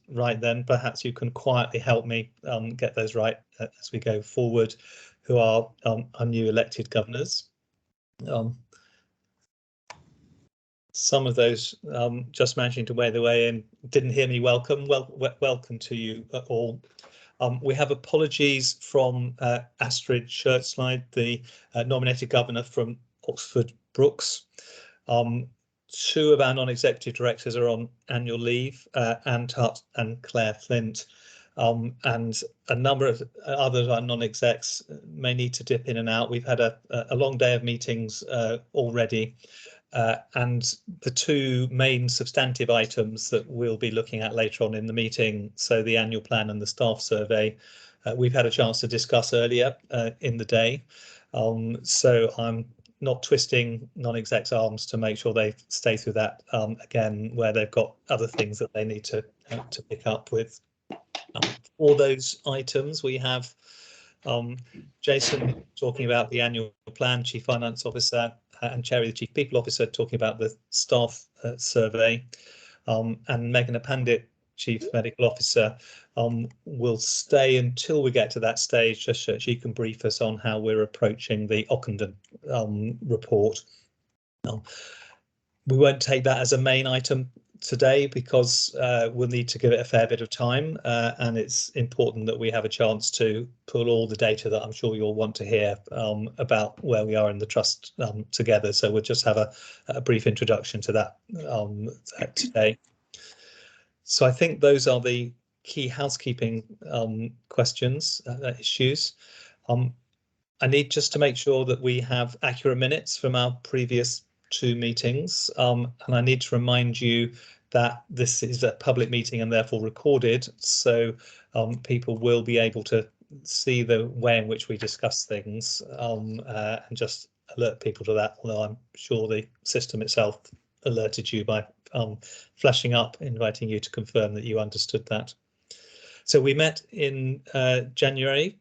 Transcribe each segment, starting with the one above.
right, then perhaps you can quietly help me get those right as we go forward, who are our new elected governors. Some of those just managing to weigh their way in didn't hear me welcome. Welcome to you all. We have apologies from Astrid Schertzleid, the nominated governor from Oxford Brookes. Two of our non-executive directors are on annual leave, Anne Tutt and Claire Flint, and a number of other non-execs may need to dip in and out. We've had a long day of meetings already, and the two main substantive items that we'll be looking at later on in the meeting, so the annual plan and the staff survey, we've had a chance to discuss earlier in the day. So I'm not twisting non-execs' arms to make sure they stay through that again, where they've got other things that they need to pick up with. For those items, we have Jason talking about the annual plan, Chief Finance Officer, and Cherry, the Chief People Officer, talking about the staff survey, and Megan Pandit, Chief Medical Officer, will stay until we get to that stage, just so she can brief us on how we're approaching the Ockenden report. We won't take that as a main item today because we'll need to give it a fair bit of time, and it's important that we have a chance to pull all the data that I'm sure you'll want to hear about where we are in the trust together. So we'll just have a brief introduction to that today. So I think those are the key housekeeping questions, issues. I need just to make sure that we have accurate minutes from our previous two meetings, and I need to remind you that this is a public meeting and therefore recorded, so people will be able to see the way in which we discuss things, and just alert people to that, although I'm sure the system itself alerted you by flashing up, inviting you to confirm that you understood that. So we met in January,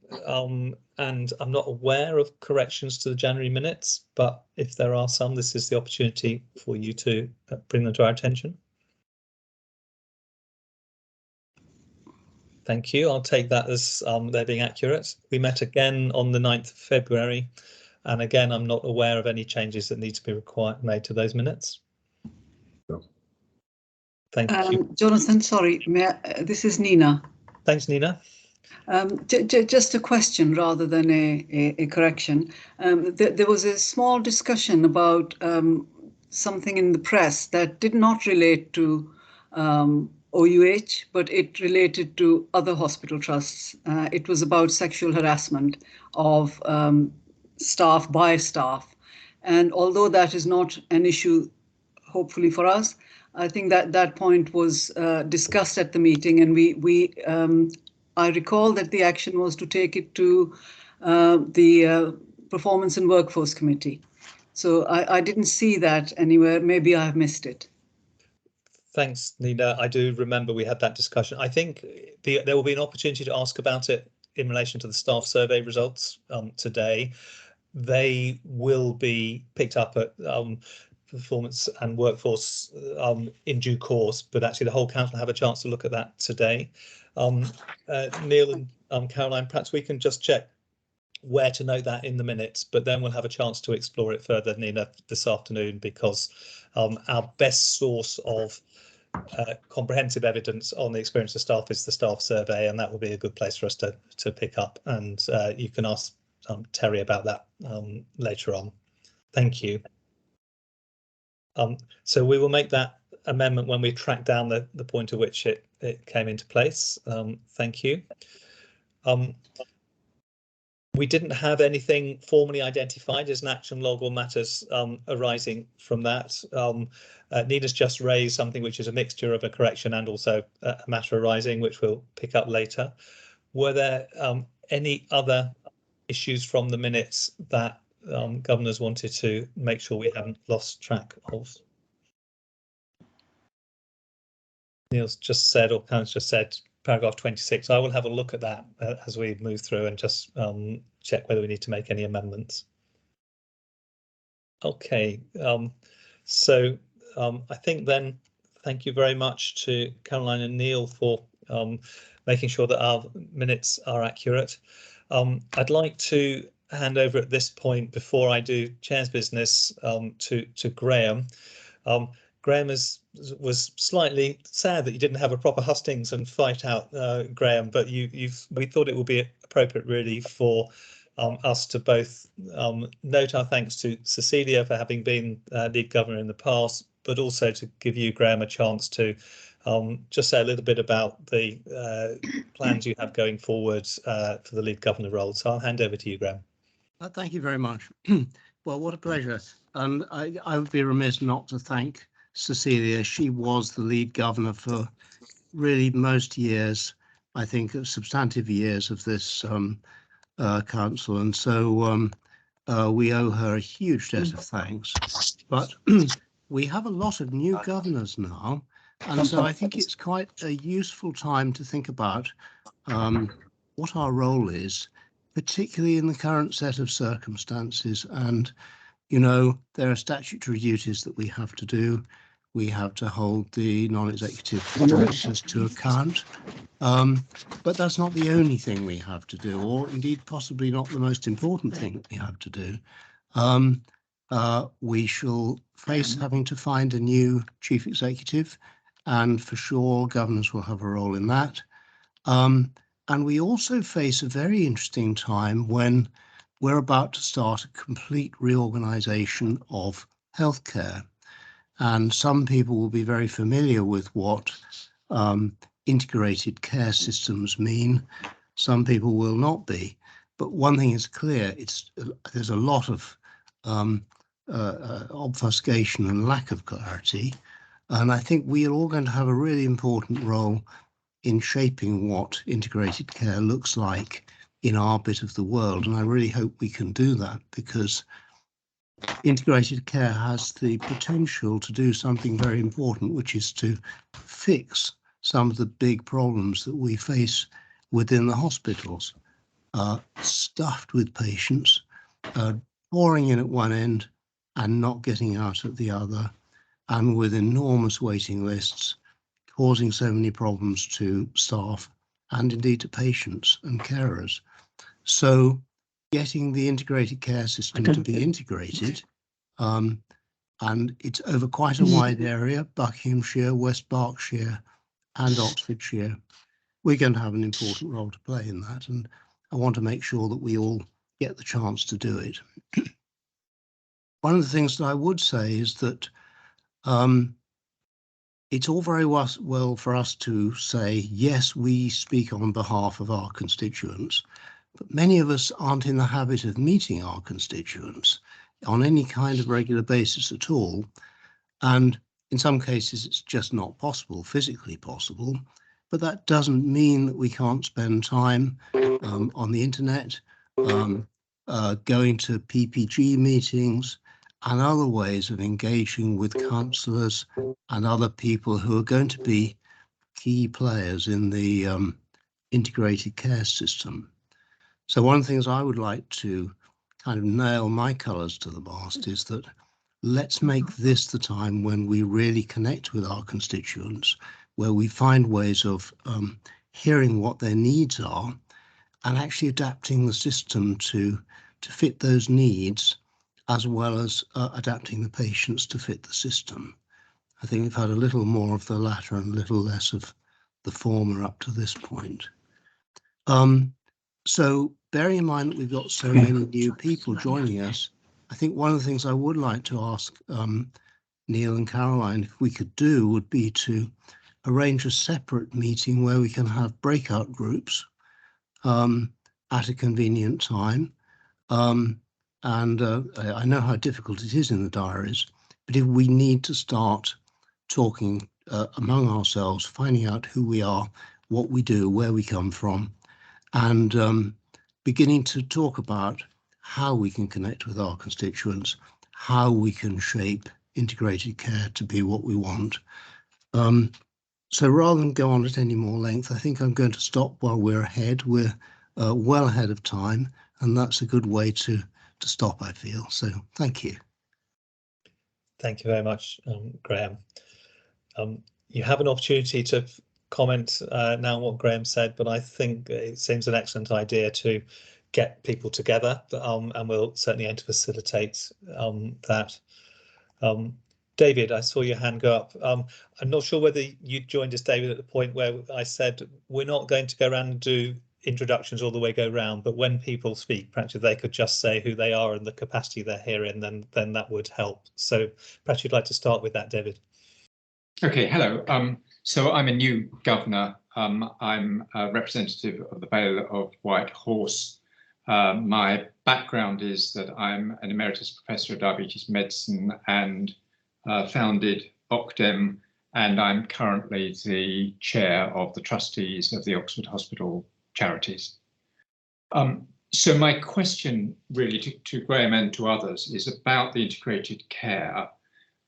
and I'm not aware of corrections to the January minutes, but if there are some, this is the opportunity for you to bring them to our attention. Thank you. I'll take that as they're being accurate. We met again on the 9th of February, and again, I'm not aware of any changes that need to be made to those minutes. Thank you. Jonathan, sorry, this is Nina. Thanks, Nina. Just a question rather than a correction. There was a small discussion about something in the press that did not relate to OUH, but it related to other hospital trusts. It was about sexual harassment of staff by staff. And although that is not an issue, hopefully for us, I think that point was discussed at the meeting, and I recall that the action was to take it to the Performance and Workforce Committee. So I didn't see that anywhere. Maybe I have missed it. Thanks, Nina. I do remember we had that discussion. I think there will be an opportunity to ask about it in relation to the staff survey results today. They will be picked up at Performance and Workforce in due course, but actually the whole council have a chance to look at that today. Neil and Caroline, perhaps we can just check where to note that in the minutes, but then we'll have a chance to explore it further, Nina, this afternoon, because our best source of comprehensive evidence on the experience of staff is the staff survey, and that will be a good place for us to pick up, and you can ask Terry about that later on. Thank you. So we will make that amendment when we track down the point at which it came into place. Thank you. We didn't have anything formally identified as an action log or matters arising from that. Nina's just raised something which is a mixture of a correction and also a matter arising, which we'll pick up later. Were there any other issues from the minutes that governors wanted to make sure we haven't lost track of? Neil's just said, or Karen's just said, paragraph 26. I will have a look at that as we move through and just check whether we need to make any amendments. Okay, so I think then, thank you very much to Caroline and Neil for making sure that our minutes are accurate. I'd like to hand over at this point, before I do chair's business, to Graham. Graham was slightly sad that you didn't have a proper hustings and fight out, Graham, but we thought it would be appropriate really for us to both note our thanks to Cecilia for having been lead governor in the past, but also to give you, Graham, a chance to just say a little bit about the plans you have going forward for the lead governor role. So I'll hand over to you, Graham. Thank you very much. Well, what a pleasure. And I would be remiss not to thank Cecilia. She was the lead governor for really most years, I think, substantive years of this council. And so we owe her a huge debt of thanks. But we have a lot of new governors now. And so I think it's quite a useful time to think about what our role is, particularly in the current set of circumstances. And, you know, there are statutory duties that we have to do. We have to hold the non-executive directors to account. But that's not the only thing we have to do, or indeed possibly not the most important thing that we have to do. We shall face having to find a new chief executive, and for sure governors will have a role in that. And we also face a very interesting time when we're about to start a complete reorganisation of healthcare. And some people will be very familiar with what integrated care systems mean. Some people will not be. But one thing is clear, there's a lot of obfuscation and lack of clarity. And I think we are all going to have a really important role in shaping what integrated care looks like in our bit of the world. And I really hope we can do that, because integrated care has the potential to do something very important, which is to fix some of the big problems that we face within the hospitals, stuffed with patients, pouring in at one end and not getting out at the other, and with enormous waiting lists, causing so many problems to staff and indeed to patients and carers. So getting the integrated care system to be integrated, and it's over quite a wide area, Buckinghamshire, West Berkshire and Oxfordshire. We're going to have an important role to play in that, and I want to make sure that we all get the chance to do it. One of the things that I would say is that it's all very well for us to say, yes, we speak on behalf of our constituents, but many of us aren't in the habit of meeting our constituents on any kind of regular basis at all. And in some cases, it's just not possible, physically possible. But that doesn't mean that we can't spend time on the internet, going to PPG meetings, and other ways of engaging with councillors and other people who are going to be key players in the integrated care system. So one of the things I would like to kind of nail my colours to the mast is that let's make this the time when we really connect with our constituents, where we find ways of hearing what their needs are and actually adapting the system to fit those needs, as well as adapting the patients to fit the system. I think we've had a little more of the latter and a little less of the former up to this point. So bearing in mind that we've got so many new people joining us, I think one of the things I would like to ask Neil and Caroline if we could do would be to arrange a separate meeting where we can have breakout groups at a convenient time. And I know how difficult it is in the diaries, but if we need to start talking among ourselves, finding out who we are, what we do, where we come from, and beginning to talk about how we can connect with our constituents, how we can shape integrated care to be what we want. So rather than go on at any more length, I think I'm going to stop while we're ahead. We're well ahead of time, and that's a good way to stop, I feel. So thank you. Thank you very much, Graham. You have an opportunity to comment now on what Graham said, but I think it seems an excellent idea to get people together, and we'll certainly aim to facilitate that. David, I saw your hand go up. I'm not sure whether you joined us, David, at the point where I said we're not going to go around and do introductions all the way go round, but when people speak, perhaps if they could just say who they are and the capacity they're here in, then that would help. So perhaps you'd like to start with that, David. Okay, hello. So I'm a new governor. I'm a representative of the Vale of White Horse. My background is that I'm an emeritus professor of diabetes medicine and founded OCDEM, and I'm currently the chair of the trustees of the Oxford Hospital Charities. So my question really to Graham and to others is about the integrated care,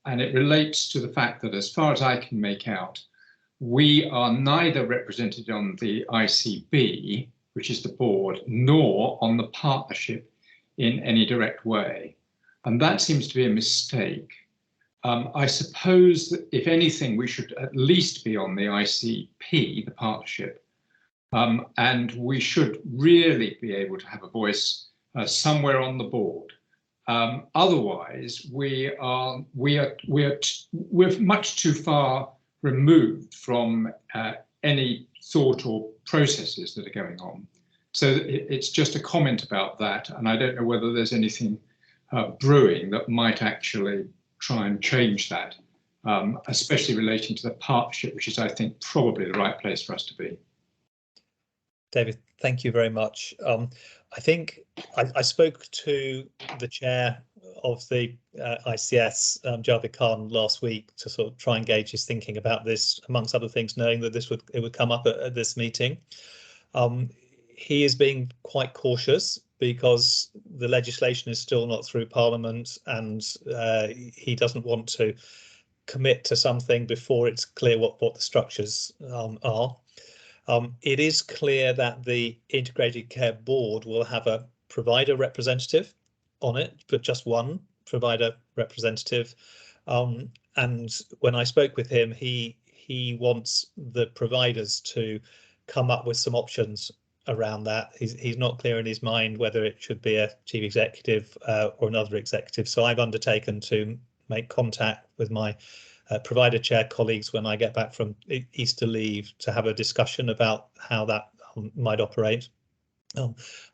and it relates to the fact that as far as I can make out, we are neither represented on the ICB, which is the board, nor on the partnership in any direct way. And that seems to be a mistake. I suppose that if anything, we should at least be on the ICP, the partnership, and we should really be able to have a voice somewhere on the board. Otherwise, we're much too far removed from any thought or processes that are going on. So it's just a comment about that, and I don't know whether there's anything brewing that might actually try and change that, especially relating to the partnership, which is, I think, probably the right place for us to be. David, thank you very much. I think I spoke to the chair of the ICS, Javed Khan, last week to sort of try and gauge his thinking about this, amongst other things, knowing that it would come up at this meeting. He is being quite cautious because the legislation is still not through Parliament, and he doesn't want to commit to something before it's clear what the structures are. It is clear that the Integrated Care Board will have a provider representative on it, but just one provider representative. And when I spoke with him, he wants the providers to come up with some options around that. He's not clear in his mind whether it should be a chief executive or another executive. So I've undertaken to make contact with my provider chair colleagues when I get back from Easter leave to have a discussion about how that might operate.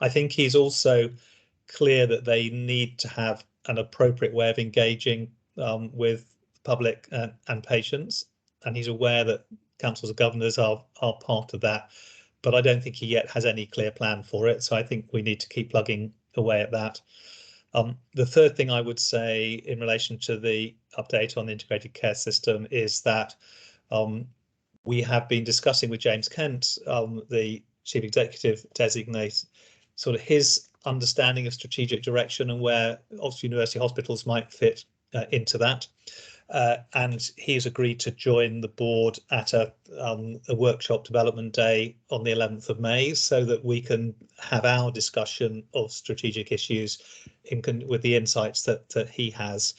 I think he's also clear that they need to have an appropriate way of engaging with the public and patients, and he's aware that councils of governors are part of that, but I don't think he yet has any clear plan for it. So I think we need to keep plugging away at that. The third thing I would say in relation to the update on the integrated care system is that we have been discussing with James Kent, the chief executive designate, sort of his understanding of strategic direction and where Oxford University hospitals might fit into that. And he's agreed to join the board at a workshop development day on the 11th of May so that we can have our discussion of strategic issues with the insights that he has.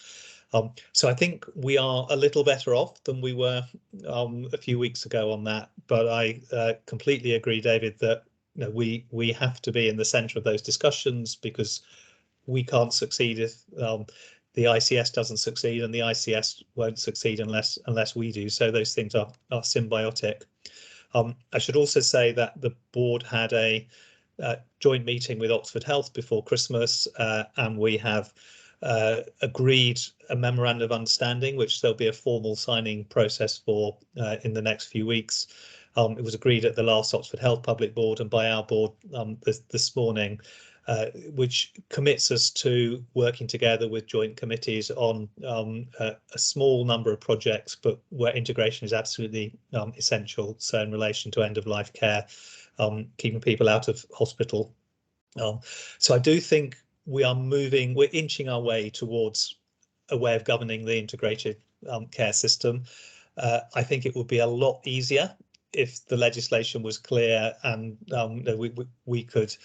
So I think we are a little better off than we were a few weeks ago on that. But I completely agree, David, that we have to be in the centre of those discussions, because we can't succeed if the ICS doesn't succeed, and the ICS won't succeed unless we do. So those things are symbiotic. I should also say that the board had a joint meeting with Oxford Health before Christmas, and we have agreed a memorandum of understanding, which there'll be a formal signing process for in the next few weeks. It was agreed at the last Oxford Health Public Board and by our board this morning, which commits us to working together with joint committees on a small number of projects, but where integration is absolutely essential. So in relation to end-of-life care, keeping people out of hospital. So I do think we're inching our way towards a way of governing the integrated care system. I think it would be a lot easier if the legislation was clear and we could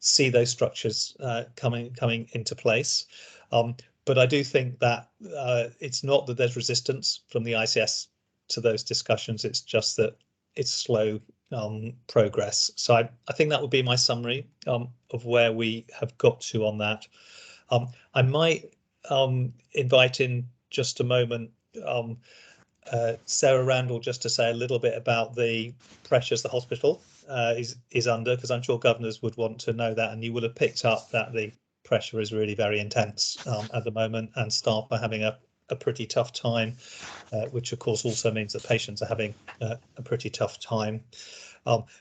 see those structures coming into place. But I do think that it's not that there's resistance from the ICS to those discussions. It's just that it's slow progress. So I think that would be my summary of where we have got to on that. I might invite in just a moment Sarah Randall just to say a little bit about the pressures the hospital is under, because I'm sure governors would want to know that, and you will have picked up that the pressure is really very intense at the moment, and staff are having a pretty tough time, which of course also means that patients are having a pretty tough time.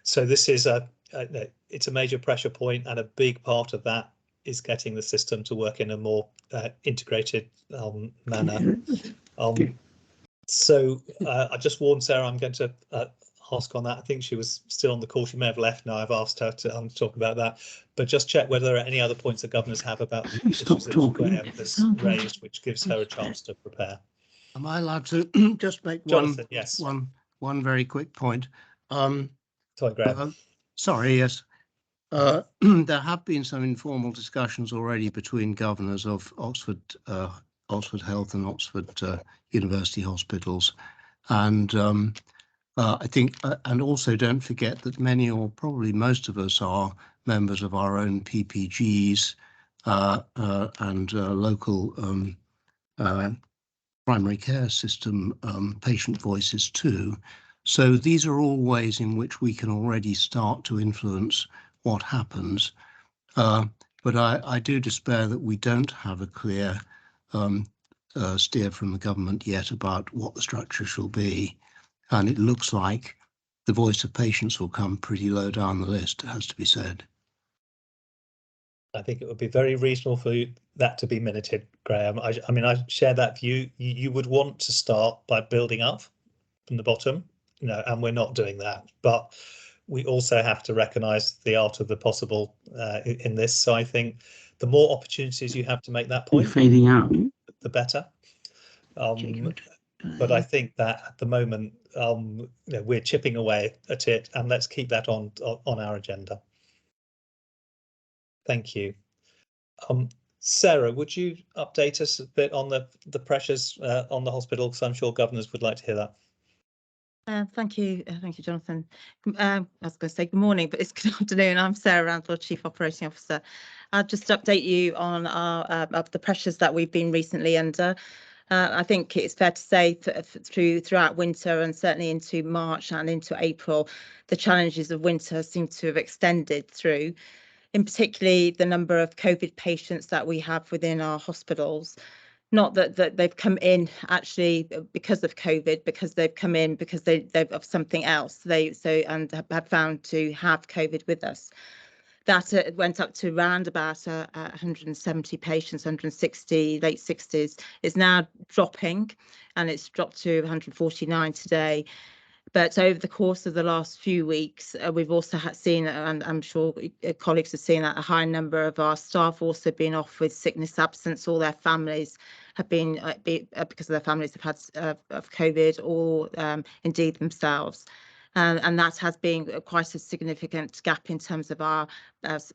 So this is it's a major pressure point, and a big part of that is getting the system to work in a more integrated manner. So I just warned Sarah I'm going to ask on that. I think she was still on the call. She may have left now. I've asked her to talk about that, but just check whether there are any other points that governors have about the issues that Graham has raised, which gives her a chance to prepare. Am I allowed to just make Jonathan, yes. one very quick point? Sorry, Graham. Sorry, yes. There have been some informal discussions already between governors of Oxford Health and Oxford University Hospitals, and I think, and also don't forget that many, or probably most of us, are members of our own PPGs and local primary care system patient voices too. So these are all ways in which we can already start to influence what happens. But I do despair that we don't have a clear steer from the government yet about what the structure shall be. And it looks like the voice of patients will come pretty low down the list, it has to be said. I think it would be very reasonable for that to be minuted, Graham. I mean, I share that view. You would want to start by building up from the bottom, and we're not doing that. But we also have to recognise the art of the possible in this. So I think the more opportunities you have to make that point, fading out, the better. But I think that at the moment we're chipping away at it, and let's keep that on our agenda. Thank you. Sarah, would you update us a bit on the pressures on the hospital? Because I'm sure governors would like to hear that. Thank you, Jonathan. I was going to say good morning, but it's good afternoon. I'm Sarah Randall, Chief Operating Officer. I'll just update you on the pressures that we've been recently under. I think it's fair to say throughout winter, and certainly into March and into April, the challenges of winter seem to have extended through, in particularly the number of COVID patients that we have within our hospitals. Not that they've come in actually because of COVID, because they've come in because they've of something else. And have found to have COVID with us. That went up to around about 170 patients, 160, late 60s. It's now dropping, and it's dropped to 149 today. But over the course of the last few weeks, we've also seen, and I'm sure colleagues have seen, that a high number of our staff also been off with sickness absence. All their families have been, because of their families have had of COVID, or indeed themselves. And that has been quite a significant gap in terms of our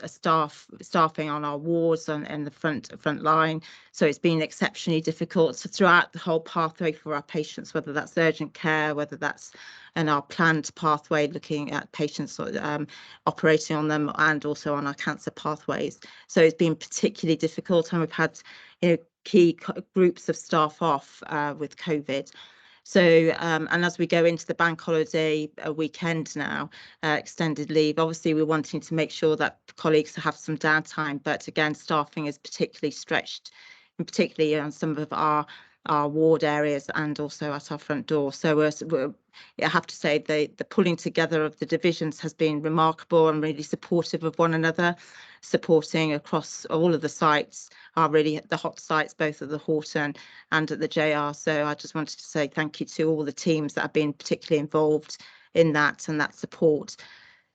staffing on our wards and the front line. So it's been exceptionally difficult. So throughout the whole pathway for our patients, whether that's urgent care, whether that's in our planned pathway, looking at patients operating on them, and also on our cancer pathways. So it's been particularly difficult, and we've had key groups of staff off with COVID. So, and as we go into the bank holiday weekend now, extended leave, obviously we're wanting to make sure that colleagues have some downtime, but again, staffing is particularly stretched, and particularly on some of our ward areas and also at our front door. So I have to say the pulling together of the divisions has been remarkable and really supportive of one another, supporting across all of the sites, are really the hot sites, both at the Horton and at the JR. So I just wanted to say thank you to all the teams that have been particularly involved in that and that support.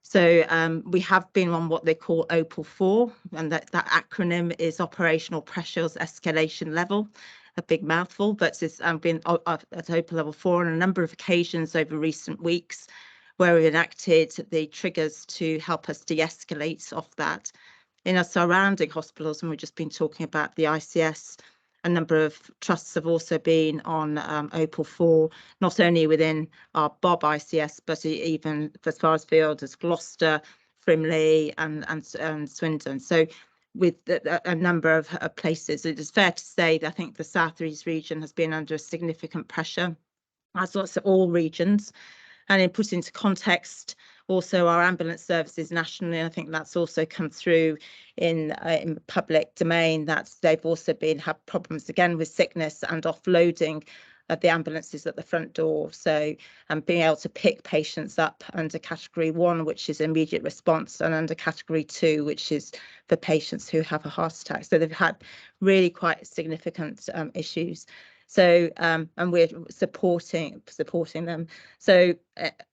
So we have been on what they call OPAL 4, and that acronym is Operational Pressures Escalation Level. A big mouthful, but it's been at OPAL level 4 on a number of occasions over recent weeks, where we've enacted the triggers to help us de-escalate off that. In our surrounding hospitals, and we've just been talking about the ICS a number of trusts have also been on Opal 4, not only within our Bob ICS, but even as far afield as Gloucester, Frimley and Swindon. So with a number of places, it is fair to say that I think the South East region has been under significant pressure, as lots of all regions. And in put into context, also our ambulance services nationally, I think that's also come through in public domain, that they've also had problems again with sickness and offloading of the ambulances at the front door. So being able to pick patients up under category 1, which is immediate response, and under category 2, which is for patients who have a heart attack. So they've had really quite significant issues. So and we're supporting them. So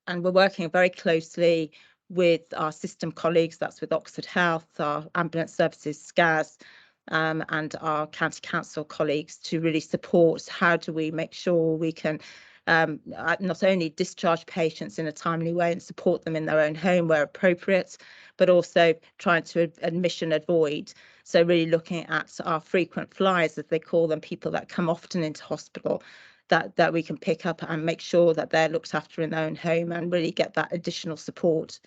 and we're working very closely with our system colleagues, that's with Oxford Health, our ambulance services SCAS, and our county council colleagues to really support how do we make sure we can not only discharge patients in a timely way and support them in their own home where appropriate, but also trying to admission avoid. So really looking at our frequent flyers, as they call them, people that come often into hospital, that we can pick up and make sure that they're looked after in their own home and really get that additional support.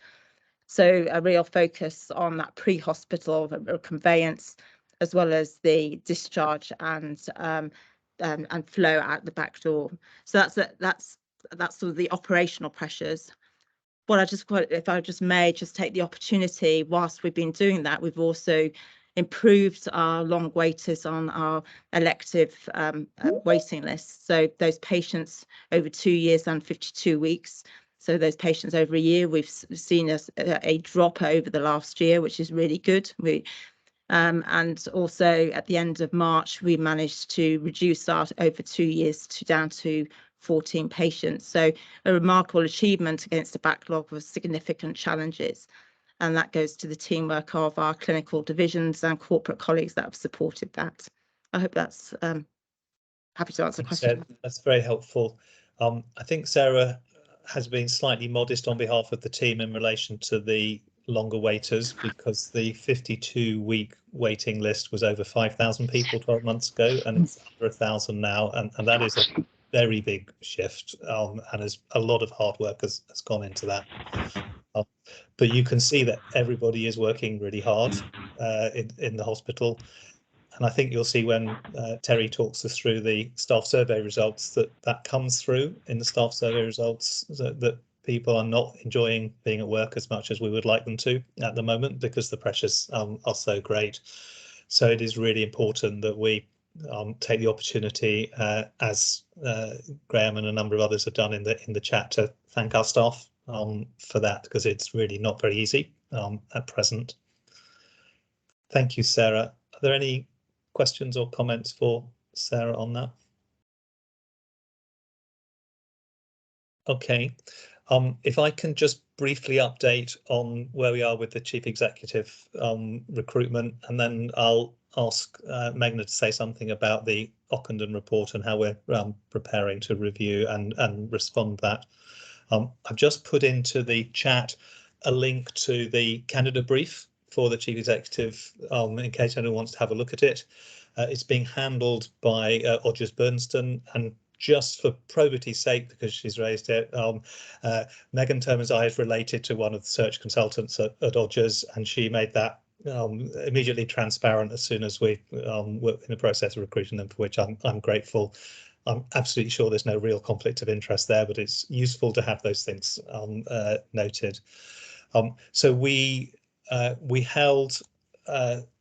So a real focus on that pre-hospital conveyance, as well as the discharge and flow out the back door. So that's sort of the operational pressures. What if I just may just take the opportunity, whilst we've been doing that, we've also improved our long waiters on our elective waiting lists. So those patients over 2 years and 52 weeks. So those patients over a year, we've seen a drop over the last year, which is really good. And also at the end of March, we managed to reduce our over 2 years down to 14 patients. So a remarkable achievement against a backlog of significant challenges. And that goes to the teamwork of our clinical divisions and corporate colleagues that have supported that. I hope that's happy to answer questions. That's very helpful. I think Sarah has been slightly modest on behalf of the team in relation to the longer waiters, because the 52-week waiting list was over 5,000 people 12 months ago, and it's under 1,000 now, and that is a very big shift, and there's a lot of hard work has gone into that. But you can see that everybody is working really hard in the hospital. And I think you'll see when Terry talks us through the staff survey results that comes through in the staff survey results, that people are not enjoying being at work as much as we would like them to at the moment, because the pressures are so great. So it is really important that we take the opportunity, as Graham and a number of others have done in the chat, to thank our staff for that, because it's really not very easy at present. Thank you, Sarah. Are there any questions or comments for Sarah on that? Okay. If I can just briefly update on where we are with the Chief Executive recruitment, and then I'll ask Meghna to say something about the Ockenden report and how we're preparing to review and respond to that. I've just put into the chat a link to the candidate brief for the Chief Executive, in case anyone wants to have a look at it. It's being handled by Odgers Bernston, and just for probity's sake, because she's raised it, Megan Termazai is related to one of the search consultants at Odgers, and she made that immediately transparent as soon as we were in the process of recruiting them, for which I'm grateful. I'm absolutely sure there's no real conflict of interest there, but it's useful to have those things noted. So we held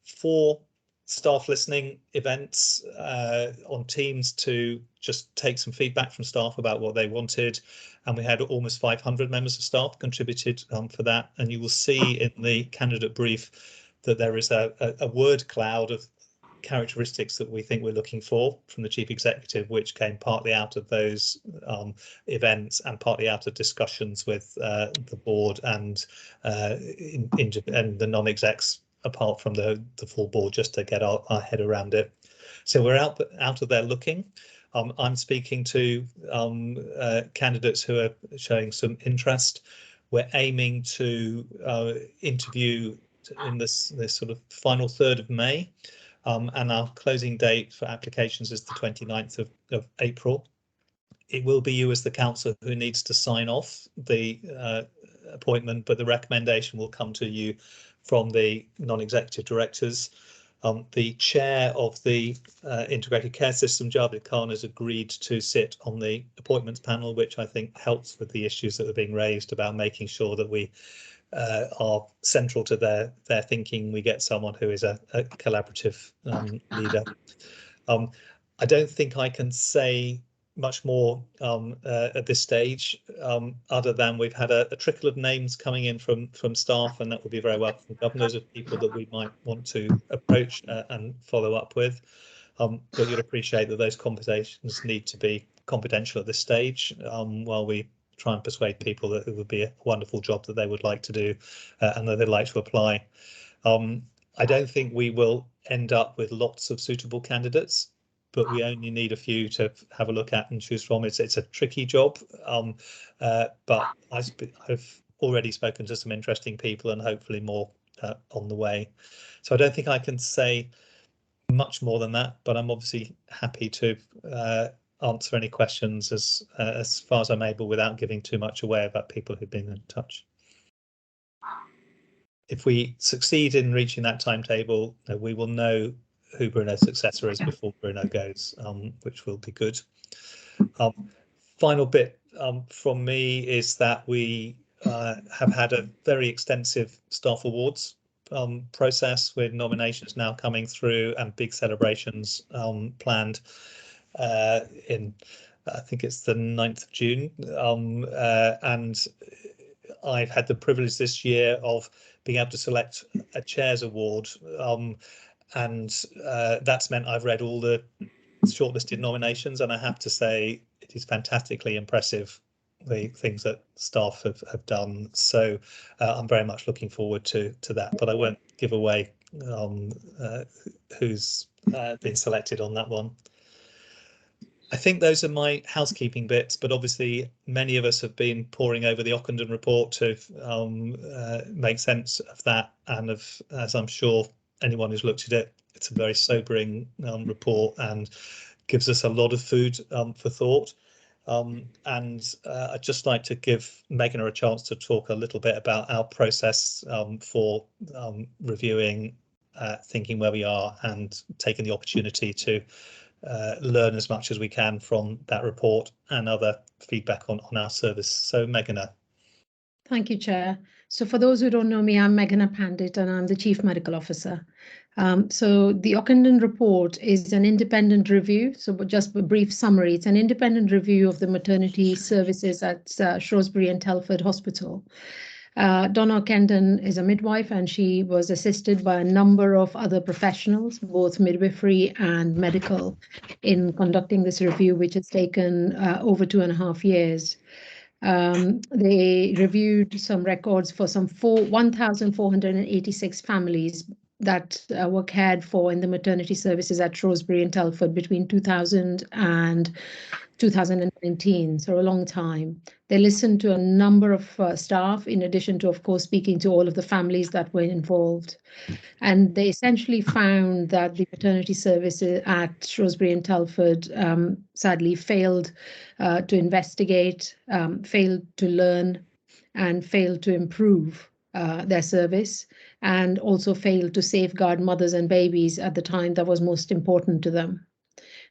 4 staff listening events on Teams to just take some feedback from staff about what they wanted, and we had almost 500 members of staff contributed for that. And you will see in the candidate brief that there is a word cloud of characteristics that we think we're looking for from the Chief Executive, which came partly out of those events and partly out of discussions with the board and the non-execs, apart from the full board, just to get our head around it. So we're out of there looking. I'm speaking to candidates who are showing some interest. We're aiming to interview in this sort of final third of May. and our closing date for applications is the 29th of April. It will be you as the council who needs to sign off the appointment, but the recommendation will come to you from the non-executive directors. The chair of the Integrated Care System, Javed Khan, has agreed to sit on the appointments panel, which I think helps with the issues that are being raised about making sure that we are central to their thinking. We get someone who is a collaborative leader. I don't think I can say much more at this stage, other than we've had a trickle of names coming in from staff, and that would be very welcome from governors of people that we might want to approach and follow up with. But you'd appreciate that those conversations need to be confidential at this stage, while we try and persuade people that it would be a wonderful job that they would like to do and that they'd like to apply. I don't think we will end up with lots of suitable candidates, but we only need a few to have a look at and choose from. It's a tricky job, but I've already spoken to some interesting people and hopefully more on the way. So I don't think I can say much more than that, but I'm obviously happy to answer any questions as far as I'm able without giving too much away about people who've been in touch. If we succeed in reaching that timetable, we will know who Bruno's successor is before Bruno goes, which will be good. Final bit from me is that we have had a very extensive staff awards process with nominations now coming through and big celebrations planned in, I think it's the 9th of June. And I've had the privilege this year of being able to select a Chairs Award, and that's meant I've read all the shortlisted nominations, and I have to say it is fantastically impressive, the things that staff have done. So I'm very much looking forward to that, but I won't give away who's been selected on that one. I think those are my housekeeping bits, but obviously many of us have been poring over the Ockenden report to make sense of that, and as I'm sure anyone who's looked at it, it's a very sobering report and gives us a lot of food for thought. And I'd just like to give Megan a chance to talk a little bit about our process for reviewing, thinking where we are, and taking the opportunity to learn as much as we can from that report and other feedback on our service. So Megan. Thank you, Chair. So for those who don't know me, I'm Meghana Pandit and I'm the Chief Medical Officer. So the Ockenden report is an independent review. So just a brief summary, it's an independent review of the maternity services at Shrewsbury and Telford Hospital. Donna Ockenden is a midwife, and she was assisted by a number of other professionals, both midwifery and medical, in conducting this review, which has taken over 2.5 years. They reviewed some records for some 1,486 families that were cared for in the maternity services at Shrewsbury and Telford between 2000 and 2019, so a long time. They listened to a number of staff, in addition to, of course, speaking to all of the families that were involved. And they essentially found that the maternity services at Shrewsbury and Telford sadly failed to investigate, failed to learn, and failed to improve their service, and also failed to safeguard mothers and babies at the time that was most important to them.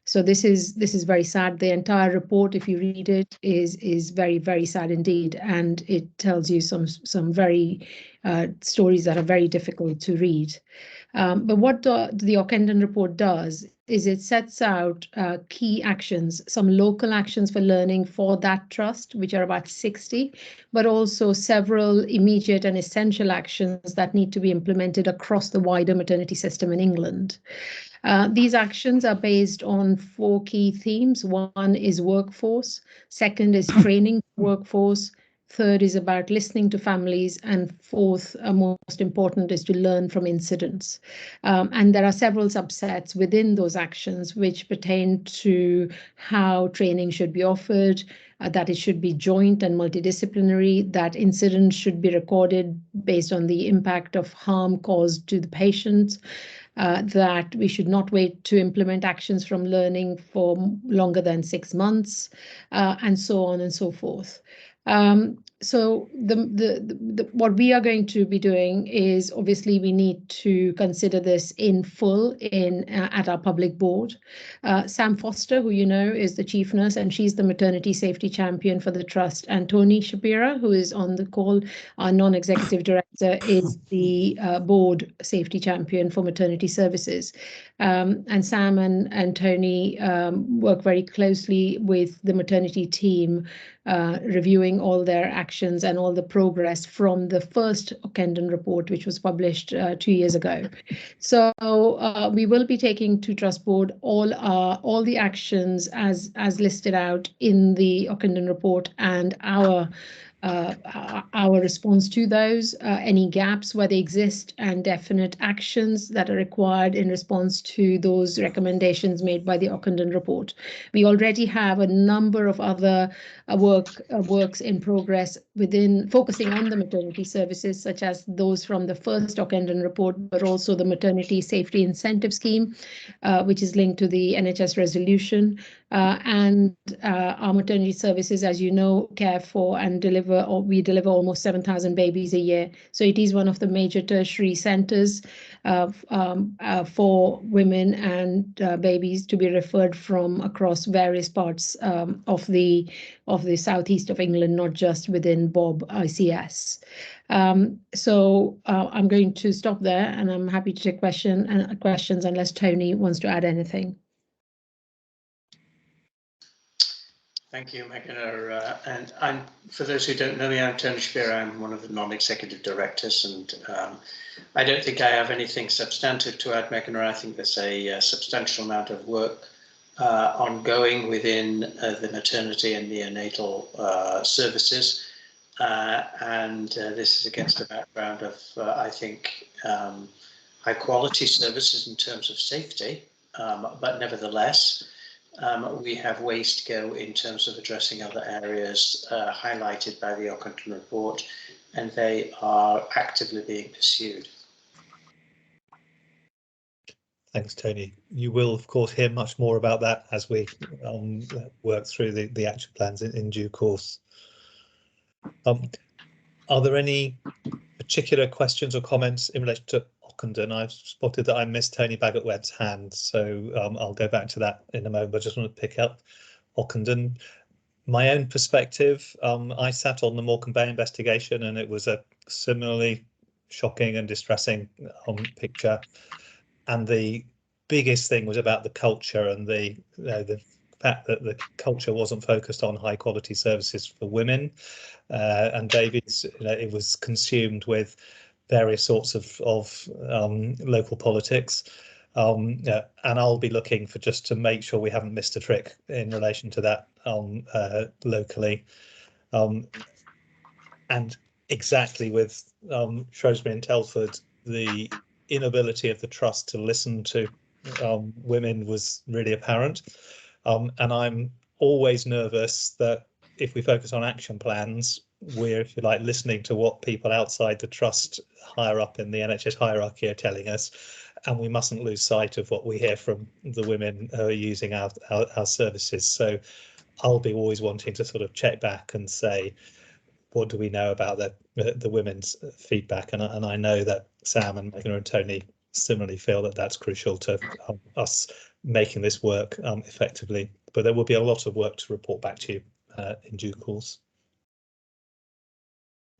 So this is very sad. The entire report, if you read it, is very, very sad indeed, and it tells you some very stories that are very difficult to read. But what the Ockenden report does is it sets out key actions, some local actions for learning for that trust, which are about 60, but also several immediate and essential actions that need to be implemented across the wider maternity system in England. These actions are based on 4 key themes. One is workforce, second is training workforce, third is about listening to families, and fourth, most important, is to learn from incidents. And there are several subsets within those actions which pertain to how training should be offered, that it should be joint and multidisciplinary, that incidents should be recorded based on the impact of harm caused to the patients, that we should not wait to implement actions from learning for longer than 6 months, and so on and so forth. So what we are going to be doing is, obviously we need to consider this in full at our public board. Sam Foster, who you know is the chief nurse, and she's the maternity safety champion for the trust, and Tony Shapira, who is on the call, our non-executive director, is the board safety champion for maternity services. And Sam and Tony work very closely with the maternity team, reviewing all their actions and all the progress from the first Ockenden report, which was published 2 years ago. So we will be taking to Trust Board all the actions as listed out in the Ockenden report, and our response to those, any gaps where they exist, and definite actions that are required in response to those recommendations made by the Ockenden report. We already have a number of other works in progress focusing on the maternity services, such as those from the first Ockenden report, but also the maternity safety incentive scheme, which is linked to the NHS resolution, and our maternity services, as you know, care for and we deliver almost 7,000 babies a year. So it is one of the major tertiary centres for women and babies to be referred from across various parts of the southeast of England, not just within Bob ICS. So I'm going to stop there, and I'm happy to take questions unless Tony wants to add anything. Thank you, Meghna. And for those who don't know me, I'm Tony Shapira. I'm one of the non-executive directors, and I don't think I have anything substantive to add, Meghna. I think there's a substantial amount of work ongoing within the maternity and neonatal services, and this is against a background of, I think, high quality services in terms of safety, but nevertheless, we have ways to go in terms of addressing other areas highlighted by the Ockenden report, and they are actively being pursued. Thanks, Tony. You will, of course, hear much more about that as we work through the action plans in due course. Are there any particular questions or comments in relation to Ockenden? I've spotted that I missed Tony Bagot-Webb's hand, so I'll go back to that in a moment. I just want to pick up Ockenden. My own perspective, I sat on the Morecambe Bay investigation, and it was a similarly shocking and distressing picture. And the biggest thing was about the culture and the fact that the culture wasn't focused on high quality services for women and babies. It was consumed with various sorts of local politics, and I'll be looking for just to make sure we haven't missed a trick in relation to that locally, and exactly with Shrewsbury and Telford, the inability of the trust to listen to women was really apparent, and I'm always nervous that if we focus on action plans, we're, if you like, listening to what people outside the trust higher up in the NHS hierarchy are telling us, and we mustn't lose sight of what we hear from the women who are using our services. So I'll be always wanting to sort of check back and say, what do we know about the women's feedback? And I know that Sam and Meghna and Tony similarly feel that that's crucial to us making this work effectively. But there will be a lot of work to report back to you in due course.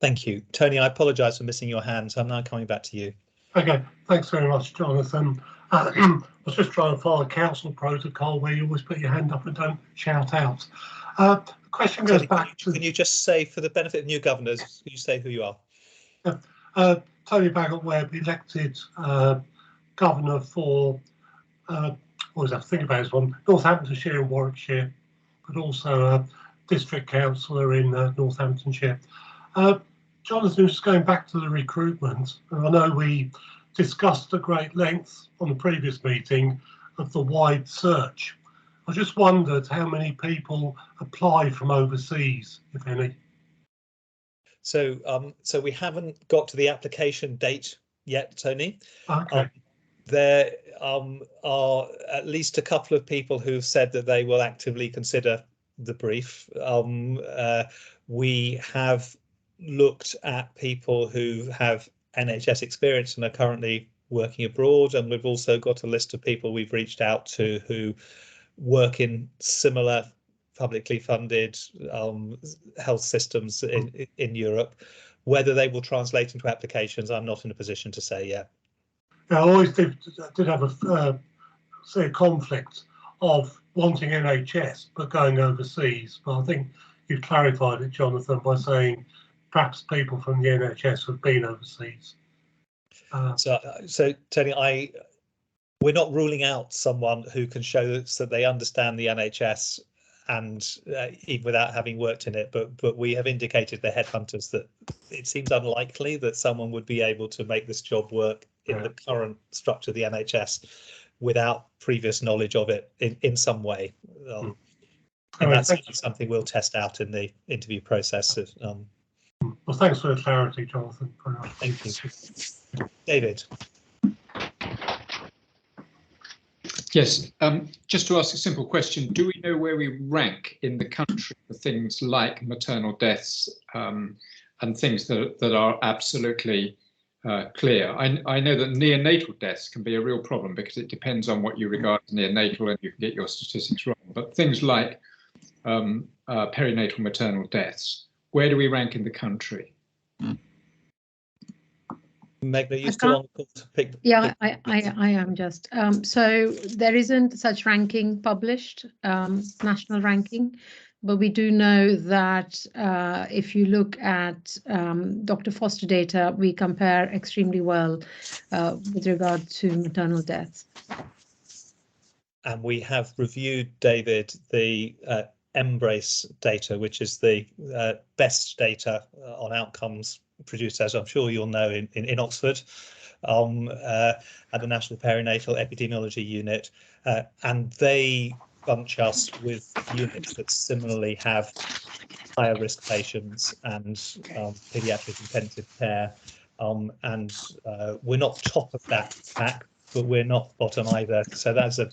Thank you. Tony, I apologise for missing your hand, so I'm now coming back to you. Okay, thanks very much, Jonathan. I was just trying to follow council protocol where you always put your hand up and don't shout out. The question goes back to... Can you just say, for the benefit of new governors, can you say who you are? Tony Bagot-Webb, elected governor for, what was that, think about this one, Northamptonshire and Warwickshire, but also a district councillor in Northamptonshire. Jonathan, just going back to the recruitment, and I know we discussed at great length on the previous meeting of the wide search. I just wondered how many people apply from overseas, if any. So we haven't got to the application date yet, Tony. Okay. There are at least a couple of people who've said that they will actively consider the brief. We have looked at people who have NHS experience and are currently working abroad, and we've also got a list of people we've reached out to who work in similar publicly funded health systems in Europe. Whether they will translate into applications, I'm not in a position to say yet. I always did have a say a conflict of wanting NHS but going overseas. But I think you've clarified it, Jonathan, by saying perhaps people from the NHS have been overseas. So Tony, we're not ruling out someone who can show us that they understand the NHS and even without having worked in it, but we have indicated the headhunters that it seems unlikely that someone would be able to make this job work in the current structure of the NHS without previous knowledge of it in some way. And that's something we'll test out in the interview process. Well, thanks for the clarity, Jonathan. Thank you. David. Yes, just to ask a simple question, do we know where we rank in the country for things like maternal deaths and things that are absolutely clear? I know that neonatal deaths can be a real problem because it depends on what you regard as neonatal and you can get your statistics wrong. But things like perinatal maternal deaths, where do we rank in the country? Meg, are you still on the call to pick? Yeah, I am just. So there isn't such ranking published, national ranking, but we do know that if you look at Dr. Foster data, we compare extremely well with regard to maternal deaths. And we have reviewed, David, the Embrace data, which is the best data on outcomes produced, as I'm sure you'll know, in Oxford at the National Perinatal Epidemiology Unit, and they bunch us with units that similarly have higher risk patients and paediatric intensive care, and we're not top of that pack, but we're not bottom either. So that's a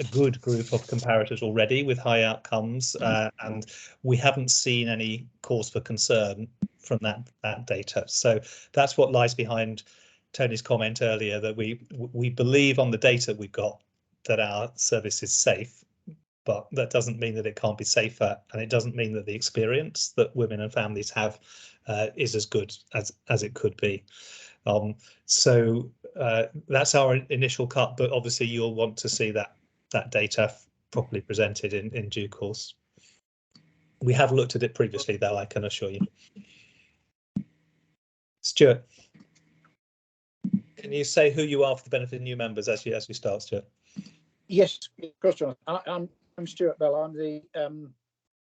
good group of comparators already with high outcomes, and we haven't seen any cause for concern from that data. So that's what lies behind Tony's comment earlier, that we believe on the data we've got that our service is safe, but that doesn't mean that it can't be safer, and it doesn't mean that the experience that women and families have is as good as it could be. So that's our initial cut, but obviously you'll want to see that data properly presented in due course. We have looked at it previously, though, I can assure you. Stuart, can you say who you are for the benefit of new members as we start, Stuart? Yes, of course, Jonathan. I'm Stuart Bell. I'm the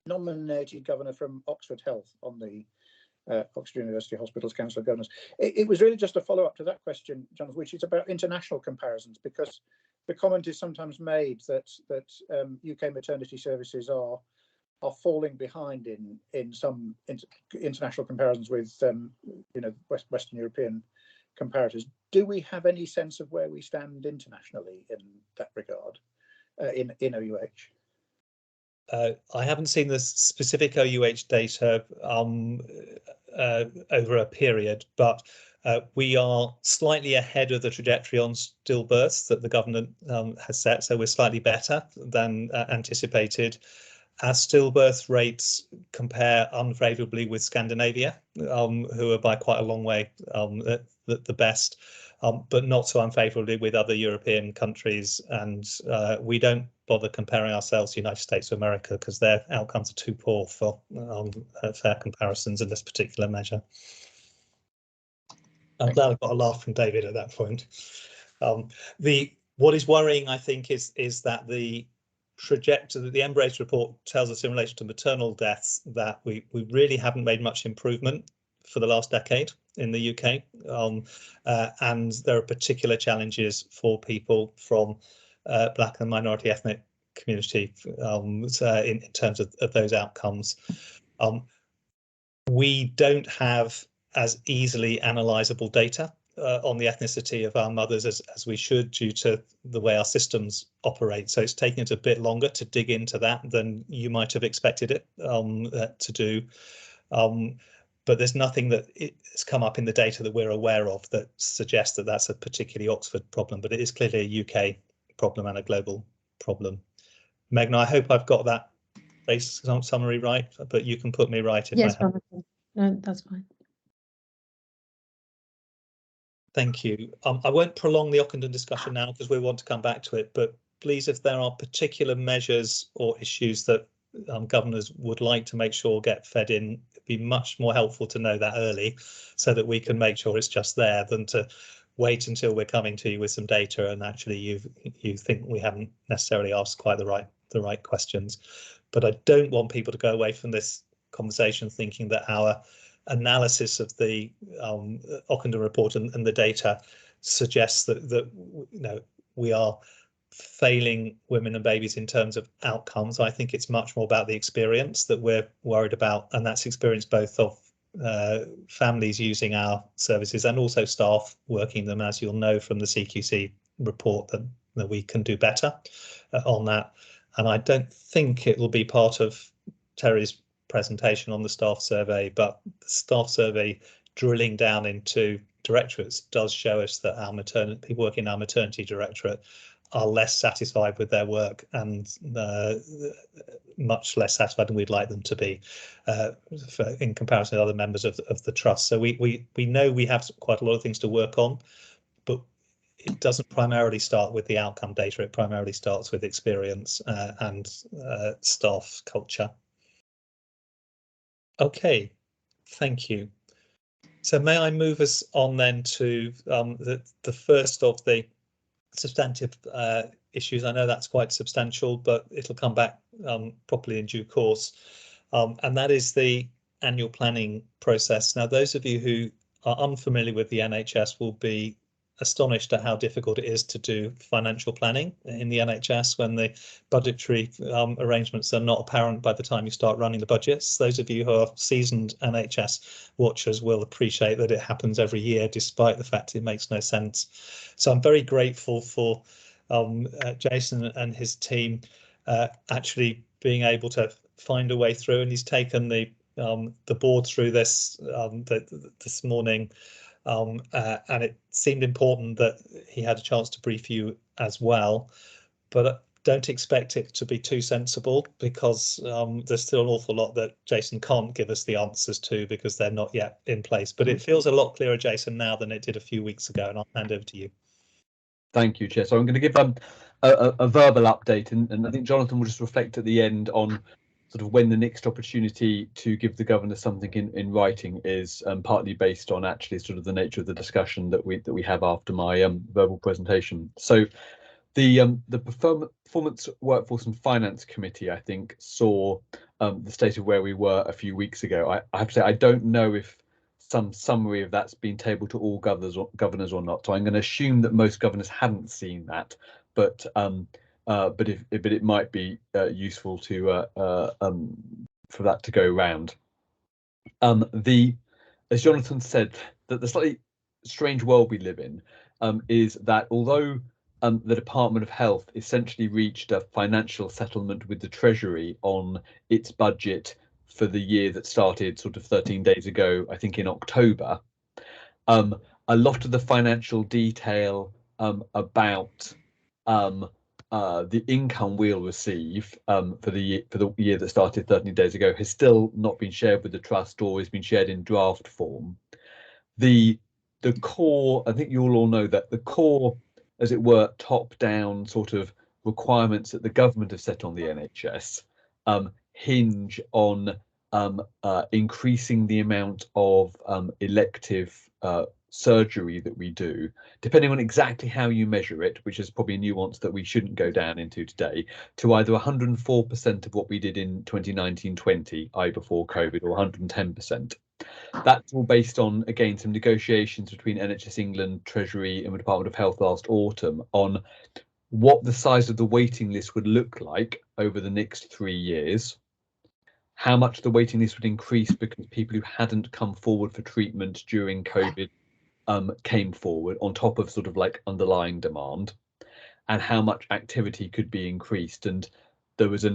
nominated governor from Oxford Health on the Oxford University Hospitals Council of Governors. It was really just a follow-up to that question, Jonathan, which is about international comparisons, because the comment is sometimes made that UK maternity services are falling behind in some international comparisons with Western European comparators. Do we have any sense of where we stand internationally in that regard in OUH? I haven't seen the specific OUH data over a period, but we are slightly ahead of the trajectory on stillbirths that the government has set, so we're slightly better than anticipated. Our stillbirth rates compare unfavourably with Scandinavia, who are by quite a long way the best, but not so unfavourably with other European countries. And we don't bother comparing ourselves to the United States of America because their outcomes are too poor for fair comparisons in this particular measure. I'm glad I got a laugh from David at that point. What is worrying, I think, is that the trajectory that the Embrace report tells us in relation to maternal deaths that we really haven't made much improvement for the last decade in the UK, and there are particular challenges for people from Black and minority ethnic community in terms of those outcomes. We don't have as easily analysable data on the ethnicity of our mothers as we should, due to the way our systems operate. So it's taking us a bit longer to dig into that than you might have expected it to do. But there's nothing that has come up in the data that we're aware of that suggests that that's a particularly Oxford problem, but it is clearly a UK problem and a global problem. Megan, I hope I've got that base summary right, but you can put me right if yes, I have. No, that's fine. Thank you. I won't prolong the Ockenden discussion now because we want to come back to it, but please, if there are particular measures or issues that governors would like to make sure get fed in, it'd be much more helpful to know that early so that we can make sure it's just there than to wait until we're coming to you with some data and actually you think we haven't necessarily asked quite the right questions. But I don't want people to go away from this conversation thinking that our analysis of the Ockenden report and the data suggests that we are failing women and babies in terms of outcomes. I think it's much more about the experience that we're worried about, and that's experience both of families using our services and also staff working them, as you'll know from the CQC report that we can do better on that. And I don't think it will be part of Terry's presentation on the staff survey, but the staff survey drilling down into directorates does show us that our people working in our maternity directorate are less satisfied with their work and much less satisfied than we'd like them to be in comparison to other members of the trust. So we know we have quite a lot of things to work on, but it doesn't primarily start with the outcome data. It primarily starts with experience and staff culture. Okay, thank you. So may I move us on then to the first of the substantive issues. I know that's quite substantial, but it'll come back properly in due course. And that is the annual planning process. Now, those of you who are unfamiliar with the NHS will be astonished at how difficult it is to do financial planning in the NHS when the budgetary arrangements are not apparent by the time you start running the budgets. Those of you who are seasoned NHS watchers will appreciate that it happens every year, despite the fact it makes no sense. So I'm very grateful for Jason and his team actually being able to find a way through, and he's taken the board through this this morning. And it seemed important that he had a chance to brief you as well, but don't expect it to be too sensible, because there's still an awful lot that Jason can't give us the answers to because they're not yet in place. But it feels a lot clearer, Jason, now than it did a few weeks ago, and I'll hand over to you. Thank you, Chair. So I'm going to give a verbal update, and I think Jonathan will just reflect at the end on sort of when the next opportunity to give the governor something in writing is, partly based on actually sort of the nature of the discussion that we have after my verbal presentation. So the Performance, Workforce and Finance Committee, I think, saw the state of where we were a few weeks ago. I have to say, I don't know if some summary of that's been tabled to all governors or not. So I'm going to assume that most governors hadn't seen that, but it might be useful to for that to go round. As Jonathan said, that the slightly strange world we live in is that although the Department of Health essentially reached a financial settlement with the Treasury on its budget for the year that started sort of 13 days ago, I think in October, a lot of the financial detail about the income we'll receive for the year that started 13 days ago has still not been shared with the trust, or has been shared in draft form. The core, I think you'll all know that the core, as it were, top-down sort of requirements that the government have set on the NHS hinge on increasing the amount of elective surgery that we do, depending on exactly how you measure it, which is probably a nuance that we shouldn't go down into today, to either 104% of what we did in 2019-20, i.e. before COVID, or 110%. That's all based on, again, some negotiations between NHS England, Treasury and the Department of Health last autumn on what the size of the waiting list would look like over the next 3 years, how much the waiting list would increase because people who hadn't come forward for treatment during COVID came forward on top of sort of like underlying demand, and how much activity could be increased. And there was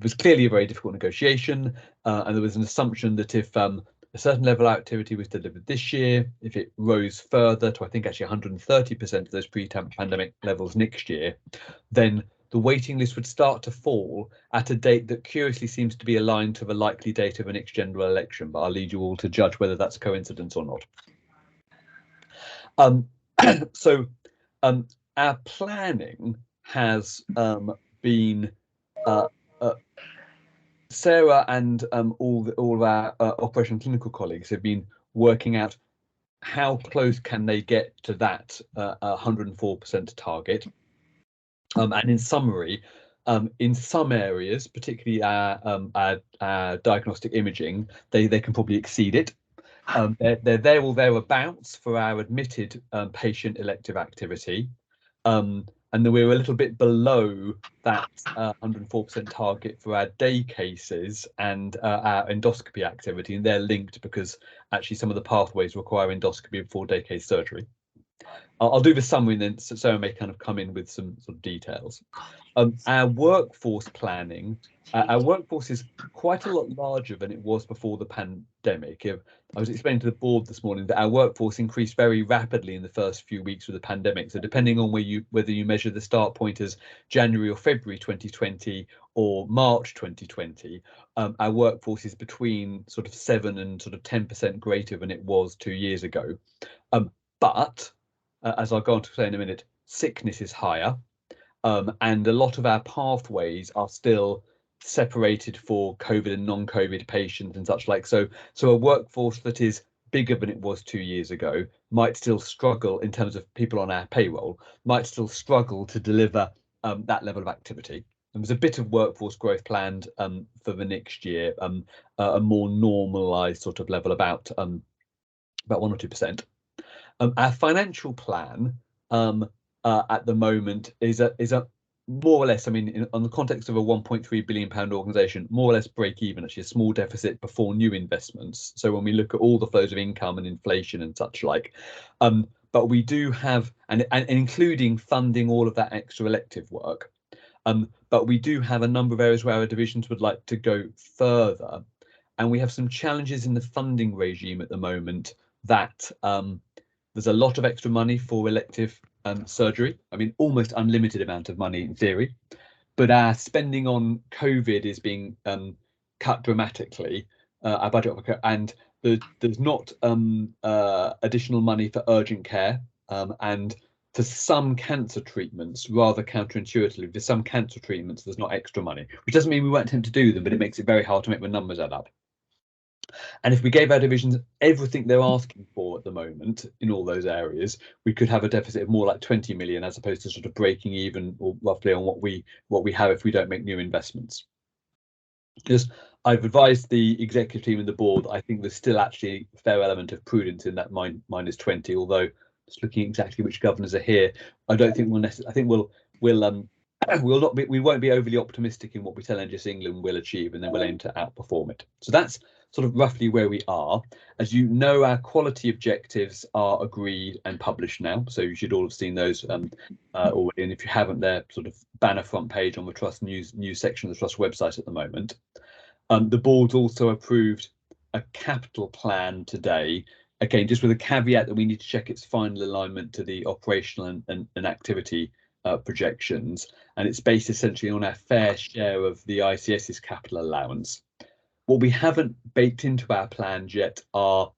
was clearly a very difficult negotiation, and there was an assumption that if a certain level of activity was delivered this year, if it rose further to I think actually 130% of those pre-pandemic levels next year, then the waiting list would start to fall at a date that curiously seems to be aligned to the likely date of a next general election, but I'll leave you all to judge whether that's coincidence or not. So our planning has been Sarah and all of our operation clinical colleagues have been working out how close can they get to that 104% target. And in summary, in some areas, particularly our diagnostic imaging, they can probably exceed it. They're there or thereabouts for our admitted patient elective activity. And then we're a little bit below that 104% target for our day cases and our endoscopy activity, and they're linked because actually some of the pathways require endoscopy before day case surgery. I'll do the summary and then Sarah may kind of come in with some sort of details. Our workforce planning, our workforce is quite a lot larger than it was before the pandemic. I was explaining to the board this morning that our workforce increased very rapidly in the first few weeks of the pandemic. So depending on whether you measure the start point as January or February 2020 or March 2020, our workforce is between sort of 7 and sort of 10% greater than it was 2 years ago. But as I'll go on to say in a minute, sickness is higher, and a lot of our pathways are still separated for COVID and non-COVID patients and such like. So a workforce that is bigger than it was 2 years ago might still struggle in terms of people on our payroll, might still struggle to deliver that level of activity. There was a bit of workforce growth planned for the next year, a more normalised sort of level, about 1 or 2%. Our financial plan at the moment is a more or less, I mean, on the context of a £1.3 billion organisation, more or less break even, actually a small deficit before new investments. So when we look at all the flows of income and inflation and such like, but we do have, and including funding all of that extra elective work, but we do have a number of areas where our divisions would like to go further. And we have some challenges in the funding regime at the moment that there's a lot of extra money for elective surgery. I mean, almost unlimited amount of money in theory, but our spending on COVID is being cut dramatically. Our budget, and there's not additional money for urgent care, and for some cancer treatments, rather counterintuitively, for some cancer treatments there's not extra money, which doesn't mean we won't attempt to do them, but it makes it very hard to make the numbers add up. And if we gave our divisions everything they're asking for at the moment in all those areas, we could have a deficit of more like 20 million, as opposed to sort of breaking even or roughly on what we have if we don't make new investments. Because I've advised the executive team and the board, I think there's still actually a fair element of prudence in that minus 20, although just looking exactly which governors are here, I don't think we'll necessarily, I think we won't be overly optimistic in what we tell NHS England will achieve, and then we'll aim to outperform it. So that's sort of roughly where we are. As you know, our quality objectives are agreed and published now, so you should all have seen those already, and if you haven't, they're sort of banner front page on the Trust news section of the Trust website at the moment. The board's also approved a capital plan today, again just with a caveat that we need to check its final alignment to the operational and activity projections, and it's based essentially on our fair share of the ICS's capital allowance. What we haven't baked into our plans yet are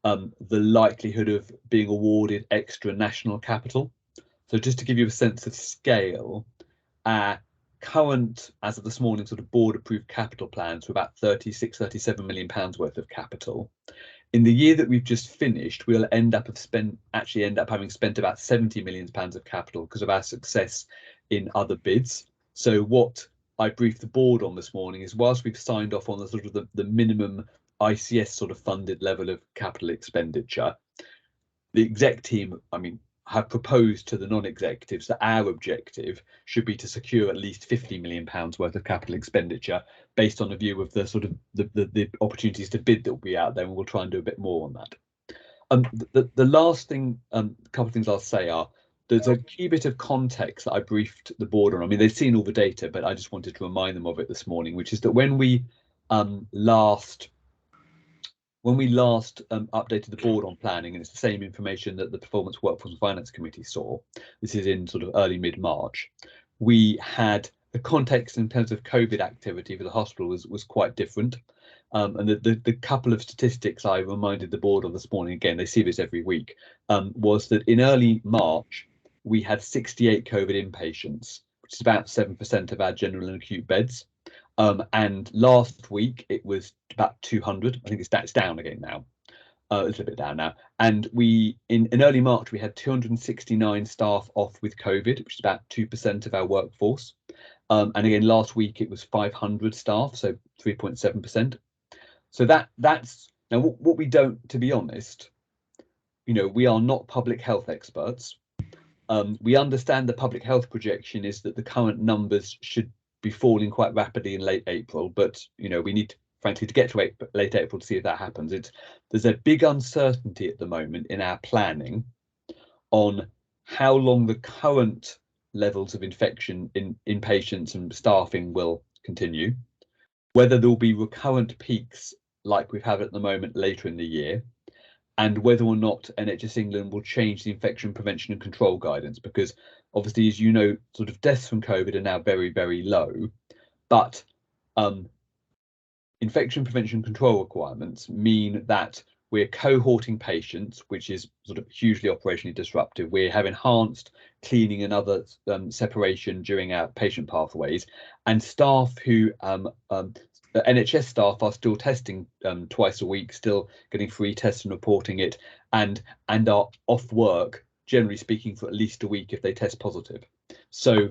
the likelihood of being awarded extra national capital. So just to give you a sense of scale, our current, as of this morning, sort of board approved capital plans for about 37 million pounds worth of capital. In the year that we've just finished, we'll end up having spent about 70 million pounds of capital because of our success in other bids. So what I briefed the board on this morning is, whilst we've signed off on the sort of the minimum ICS sort of funded level of capital expenditure, the exec team, I mean, have proposed to the non-executives that our objective should be to secure at least 50 million pounds worth of capital expenditure based on a view of the sort of the opportunities to bid that will be out there, and we'll try and do a bit more on that. The last thing, couple of things I'll say are, there's a key bit of context that I briefed the board on. I mean, they've seen all the data, but I just wanted to remind them of it this morning, which is that when we last updated the board on planning, and it's the same information that the Performance Workforce and Finance Committee saw, this is in sort of early mid-March, we had the context in terms of COVID activity for the hospital was quite different. And the couple of statistics I reminded the board of this morning, again, they see this every week, was that in early March, we had 68 COVID inpatients, which is about 7% of our general and acute beds. And last week it was about 200. I think it's down again now, a little bit down now. And we in early March we had 269 staff off with COVID, which is about 2% of our workforce. And again last week it was 500 staff, so 3.7%. So that's now what we don't, to be honest, you know, we are not public health experts. We understand the public health projection is that the current numbers should be falling quite rapidly in late April, but you know, we need frankly to get to late April to see if that happens. There's a big uncertainty at the moment in our planning on how long the current levels of infection in patients and staffing will continue, whether there will be recurrent peaks like we've had at the moment later in the year, and whether or not NHS England will change the infection prevention and control guidance, because obviously, as you know, sort of deaths from COVID are now very, very low, but infection prevention control requirements mean that we're cohorting patients, which is sort of hugely operationally disruptive. We have enhanced cleaning and other separation during our patient pathways, and staff who NHS staff are still testing twice a week, still getting free tests and reporting it, and are off work, generally speaking, for at least a week if they test positive. So,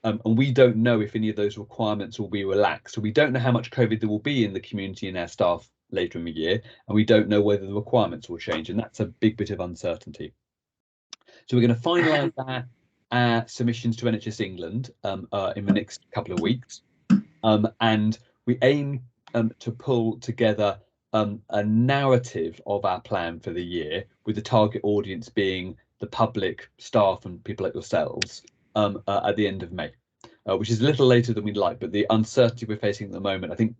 and we don't know if any of those requirements will be relaxed. So we don't know how much COVID there will be in the community and our staff later in the year, and we don't know whether the requirements will change, and that's a big bit of uncertainty. So we're going to finalise our submissions to NHS England in the next couple of weeks, and we aim to pull together a narrative of our plan for the year, with the target audience being the public, staff and people like yourselves at the end of May, which is a little later than we'd like, but the uncertainty we're facing at the moment, I think,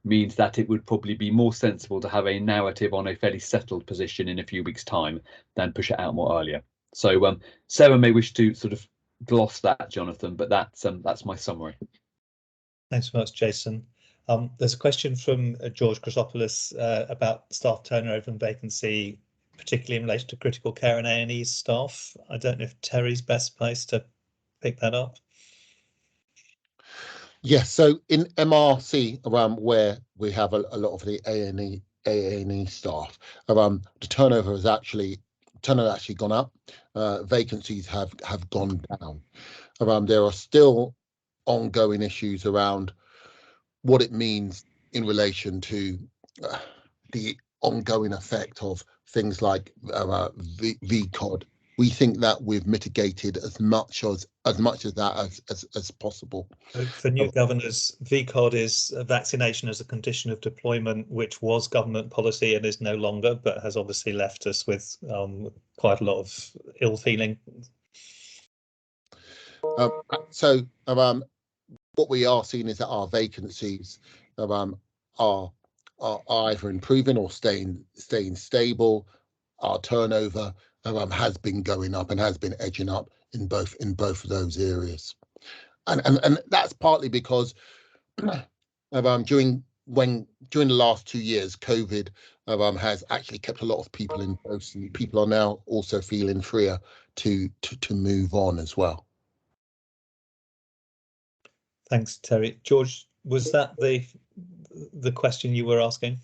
means that it would probably be more sensible to have a narrative on a fairly settled position in a few weeks' time than push it out more earlier. So Sarah may wish to sort of gloss that, Jonathan, but that's my summary. Thanks very much, Jason. There's a question from George Chrysopoulos about staff turnover and vacancy, particularly in relation to critical care and A&E staff. I don't know if Terry's best placed to pick that up. Yes, so in MRC, where we have a lot of the A&E staff, the turnover has actually gone up. Vacancies have gone down. There are still ongoing issues around what it means in relation to the ongoing effect of things like VCOD. We think that we've mitigated as much of that as possible. For new governors, VCOD is vaccination as a condition of deployment, which was government policy and is no longer, but has obviously left us with quite a lot of ill feeling. So what we are seeing is that our vacancies are either improving or staying stable. Our turnover has been going up and has been edging up in both of those areas, and that's partly because during the last 2 years, COVID has actually kept a lot of people in post, and people are now also feeling freer to move on as well. Thanks, Terry. George, was that the question you were asking?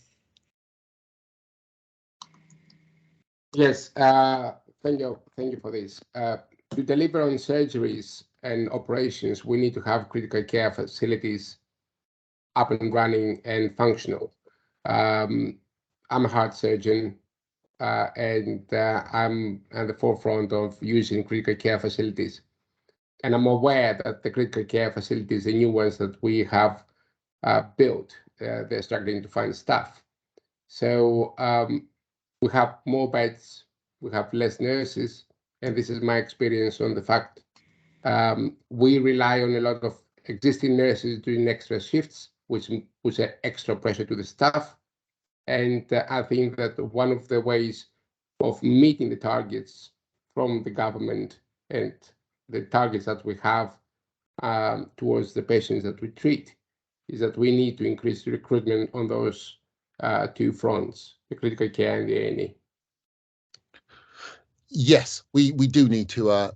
Yes, thank you for this. To deliver on surgeries and operations, we need to have critical care facilities up and running and functional. I'm a heart surgeon, and I'm at the forefront of using critical care facilities. And I'm aware that the critical care facilities, the new ones that we have built, they're struggling to find staff. So we have more beds, we have less nurses, and this is my experience on the fact we rely on a lot of existing nurses doing extra shifts, which puts extra pressure to the staff. And I think that one of the ways of meeting the targets from the government and the targets that we have towards the patients that we treat is that we need to increase the recruitment on those two fronts, the critical care and the A&E. Yes, we do need to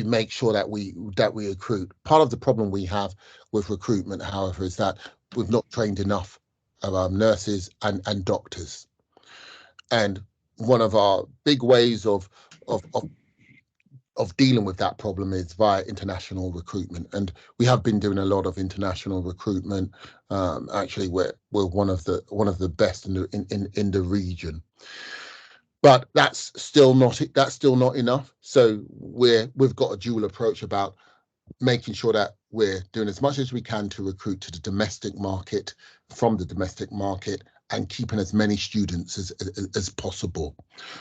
make sure that we recruit. Part of the problem we have with recruitment, however, is that we've not trained enough of our nurses and doctors. And one of our big ways of dealing with that problem is via international recruitment, and we have been doing a lot of international recruitment. Actually, we're one of the best in the region. But that's still not enough. So we've got a dual approach about making sure that we're doing as much as we can to recruit to the domestic market, from the domestic market, and keeping as many students as possible.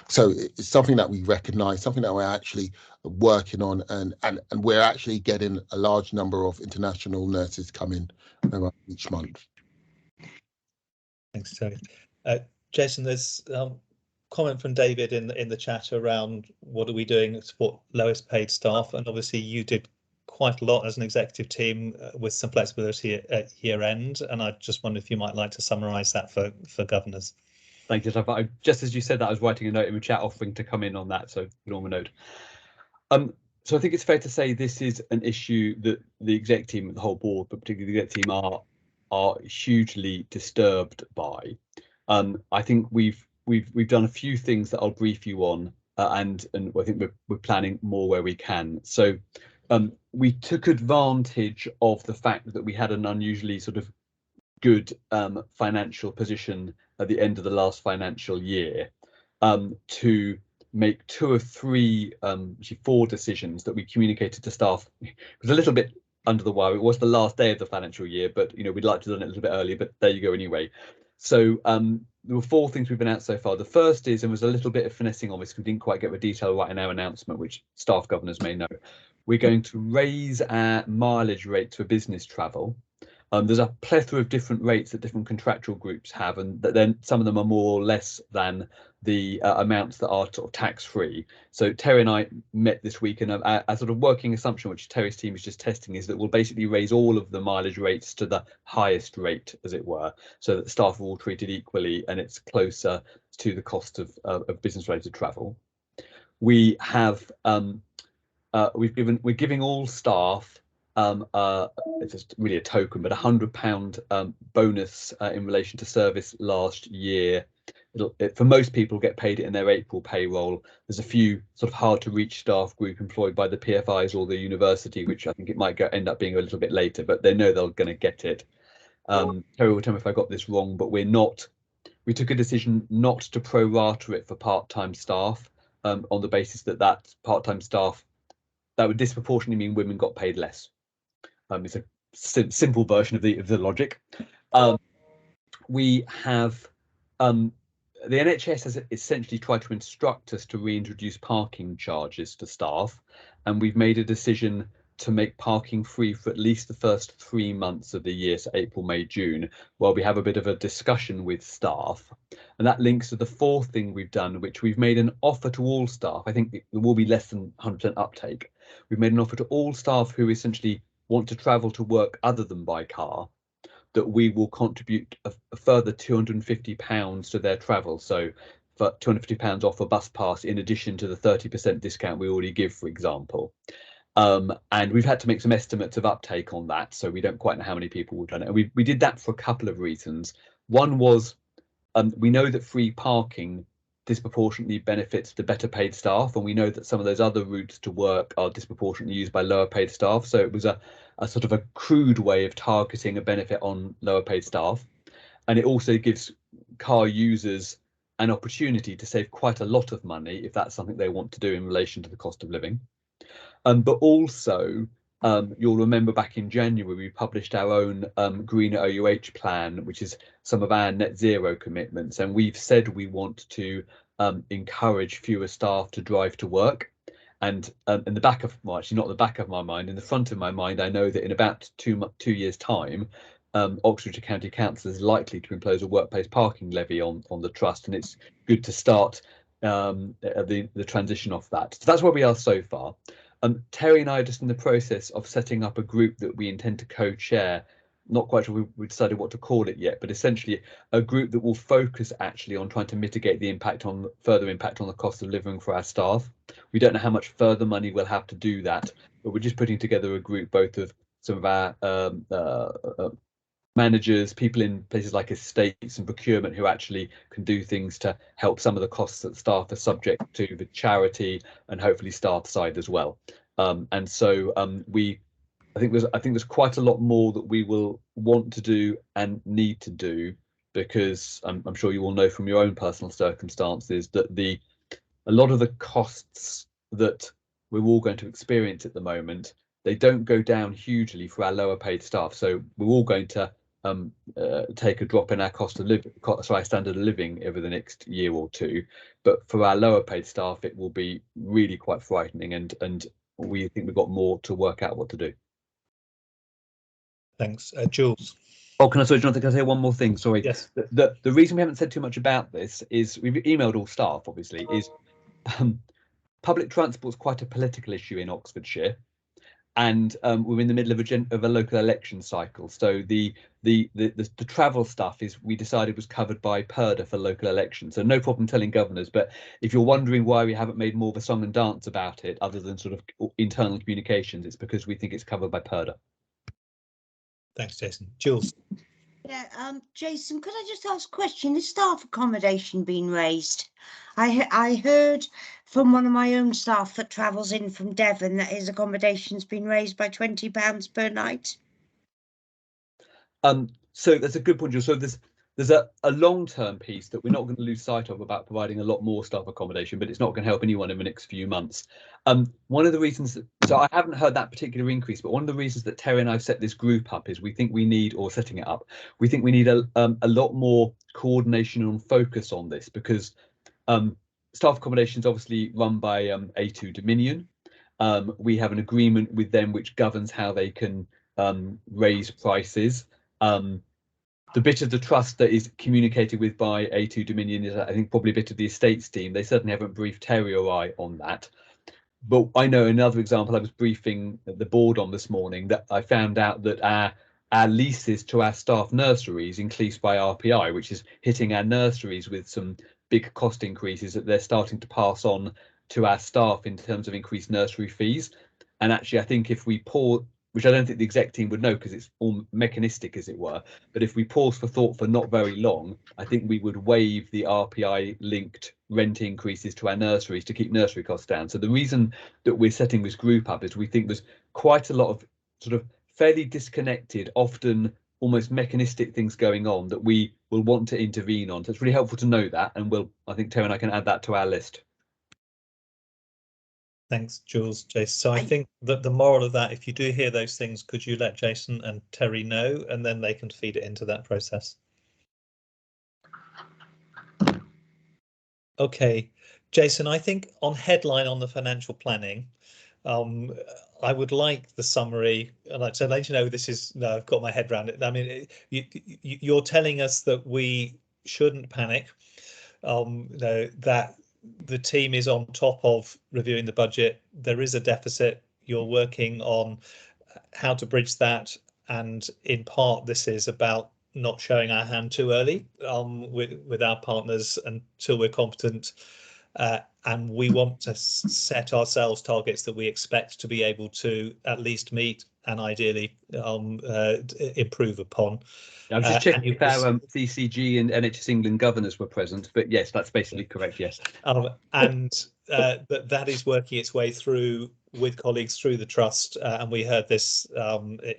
So it's something that we recognise, something that we're actually working on, and we're actually getting a large number of international nurses coming each month. Thanks, Tony. Jason, there's comment from David in the chat around what are we doing to support lowest paid staff, and obviously you did quite a lot as an executive team with some flexibility at year end, and I just wonder if you might like to summarise that for governors. Thank you. So just as you said that, I was writing a note in the chat offering to come in on that, so put on the note. So I think it's fair to say this is an issue that the exec team, the whole board, but particularly the exec team, are hugely disturbed by. I think we've done a few things that I'll brief you on, and I think we're planning more where we can. So we took advantage of the fact that we had an unusually sort of good financial position at the end of the last financial year to make 2 or 3, actually 4 decisions that we communicated to staff. It was a little bit under the wire. It was the last day of the financial year, but we'd like to have done it a little bit earlier, but there you go anyway. So there were 4 things we've announced so far. The first is, and was a little bit of finessing on this, we didn't quite get the detail right in our announcement, which staff governors may know. We're going to raise our mileage rates for business travel. There's a plethora of different rates that different contractual groups have, and then some of them are more or less than the amounts that are sort of tax-free. So Terry and I met this week, and a sort of working assumption, which Terry's team is just testing, is that we'll basically raise all of the mileage rates to the highest rate, as it were, so that the staff are all treated equally and it's closer to the cost of business-related travel. We have we're giving all staff it's just really a token, but £100 bonus in relation to service last year. For most people, get paid it in their April payroll. There's a few sort of hard to reach staff group employed by the PFIs or the university, which I think it might end up being a little bit later, but they know they're going to get it. Terry will tell me if I got this wrong, but we took a decision not to pro-rata it for part-time staff on the basis that part-time staff, that would disproportionately mean women got paid less. It's a simple version of the logic. We have the NHS has essentially tried to instruct us to reintroduce parking charges for staff, and we've made a decision to make parking free for at least the first 3 months of the year, so April, May, June, while we have a bit of a discussion with staff. And that links to the 4th thing we've done, which we've made an offer to all staff. I think there will be less than 100% uptake. We've made an offer to all staff who essentially want to travel to work other than by car, that we will contribute a further £250 to their travel. So for £250 off a bus pass, in addition to the 30% discount we already give, for example. And we've had to make some estimates of uptake on that, so we don't quite know how many people will done it. And we did that for a couple of reasons. One was we know that free parking disproportionately benefits the better paid staff, and we know that some of those other routes to work are disproportionately used by lower paid staff. So it was a sort of a crude way of targeting a benefit on lower paid staff. And it also gives car users an opportunity to save quite a lot of money if that's something they want to do in relation to the cost of living. But also You'll remember back in January, we published our own greener OUH plan, which is some of our net zero commitments. And we've said we want to encourage fewer staff to drive to work. And in the back of, well, actually not the back of my mind, in the front of my mind, I know that in about 2 years' time, Oxfordshire County Council is likely to impose a workplace parking levy on the trust, and it's good to start the transition off that. So that's where we are so far. Terry and I are just in the process of setting up a group that we intend to co-chair. Not quite sure we decided what to call it yet, but essentially a group that will focus actually on trying to mitigate the further impact on the cost of living for our staff. We don't know how much further money we'll have to do that, but we're just putting together a group both of some of our managers, people in places like estates and procurement who actually can do things to help some of the costs that staff are subject to, the charity and hopefully staff side as well. And so I think there's quite a lot more that we will want to do and need to do, because I'm sure you all know from your own personal circumstances that a lot of the costs that we're all going to experience at the moment, they don't go down hugely for our lower paid staff. So we're all going to take a drop in our standard of living over the next year or two, but for our lower paid staff it will be really quite frightening, and we think we've got more to work out what to do. Thanks. Jules. Oh, Jonathan, can I say one more thing? Sorry. Yes. The reason we haven't said too much about this is we've emailed all staff, obviously, is public transport is quite a political issue in Oxfordshire, and we're in the middle of a local election cycle. So the travel stuff we decided was covered by PERDA for local elections. So no problem telling governors, but if you're wondering why we haven't made more of a song and dance about it, other than sort of internal communications, it's because we think it's covered by PERDA. Thanks, Jason. Jules. Yeah, Jason, could I just ask a question? Is staff accommodation being raised? I heard from one of my own staff that travels in from Devon that his accommodation's been raised by £20 per night. So that's a good point, Jules. So there's a long-term piece that we're not going to lose sight of about providing a lot more staff accommodation, but it's not going to help anyone in the next few months. One of the reasons so I haven't heard that particular increase, but one of the reasons that Terry and I've set this group up is we think we need, or setting it up, we think we need a lot more coordination and focus on this, because staff accommodation is obviously run by A2 Dominion. We have an agreement with them which governs how they can raise prices. The bit of the trust that is communicated with by A2 Dominion is, I think, probably a bit of the estates team. They certainly haven't briefed Terry or I on that. But I know another example I was briefing the board on this morning, that I found out that our leases to our staff nurseries increased by RPI, which is hitting our nurseries with some big cost increases that they're starting to pass on to our staff in terms of increased nursery fees. And actually, I think if we pause, which I don't think the exec team would know because it's all mechanistic, as it were, but if we pause for thought for not very long, I think we would waive the RPI linked rent increases to our nurseries to keep nursery costs down. So the reason that we're setting this group up is we think there's quite a lot of sort of fairly disconnected, often almost mechanistic things going on that we will want to intervene on. So it's really helpful to know that, and I think Terry and I can add that to our list. Thanks, Jules. Jason. So I think that the moral of that, if you do hear those things, could you let Jason and Terry know, and then they can feed it into that process? Okay, Jason, I think on headline on the financial planning, I would like the summary. And I'd let you know this is, no, I've got my head around it. I mean, you're telling us that we shouldn't panic, that the team is on top of reviewing the budget. There is a deficit. You're working on how to bridge that. And in part, this is about not showing our hand too early with our partners until we're competent. And we want to set ourselves targets that we expect to be able to at least meet and ideally improve upon. I'm just checking if our CCG and NHS England governors were present, but yes, that's basically correct, yes. And that is working its way through with colleagues through the trust, and we heard this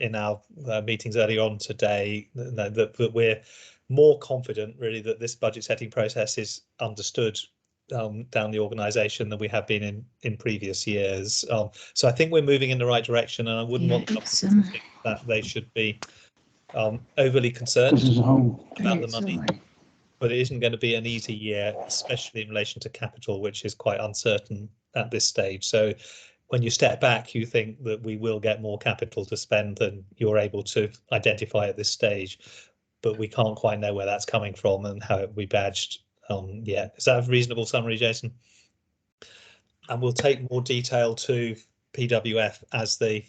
in our meetings earlier on today, that we're more confident really that this budget setting process is understood down the organisation than we have been in previous years. So I think we're moving in the right direction, and I wouldn't want companies to think that they should be overly concerned about the money. But it isn't going to be an easy year, especially in relation to capital, which is quite uncertain at this stage. So when you step back, you think that we will get more capital to spend than you're able to identify at this stage, but we can't quite know where that's coming from and how it will be badged yet. Is that a reasonable summary, Jason? And we'll take more detail to PWF as the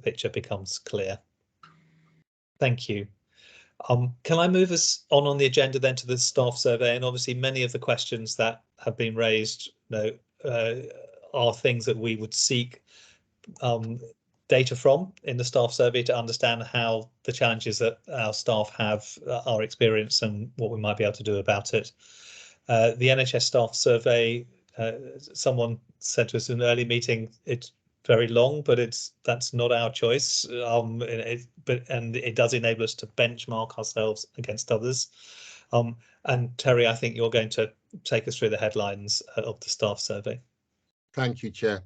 picture becomes clear. Thank you. Can I move us on the agenda then to the staff survey? And obviously many of the questions that have been raised are things that we would seek data from in the staff survey to understand how the challenges that our staff have are experienced and what we might be able to do about it. The NHS Staff Survey, someone said to us in an early meeting, it's very long, but that's not our choice. And it does enable us to benchmark ourselves against others. And Terry, I think you're going to take us through the headlines of the staff survey. Thank you, Chair.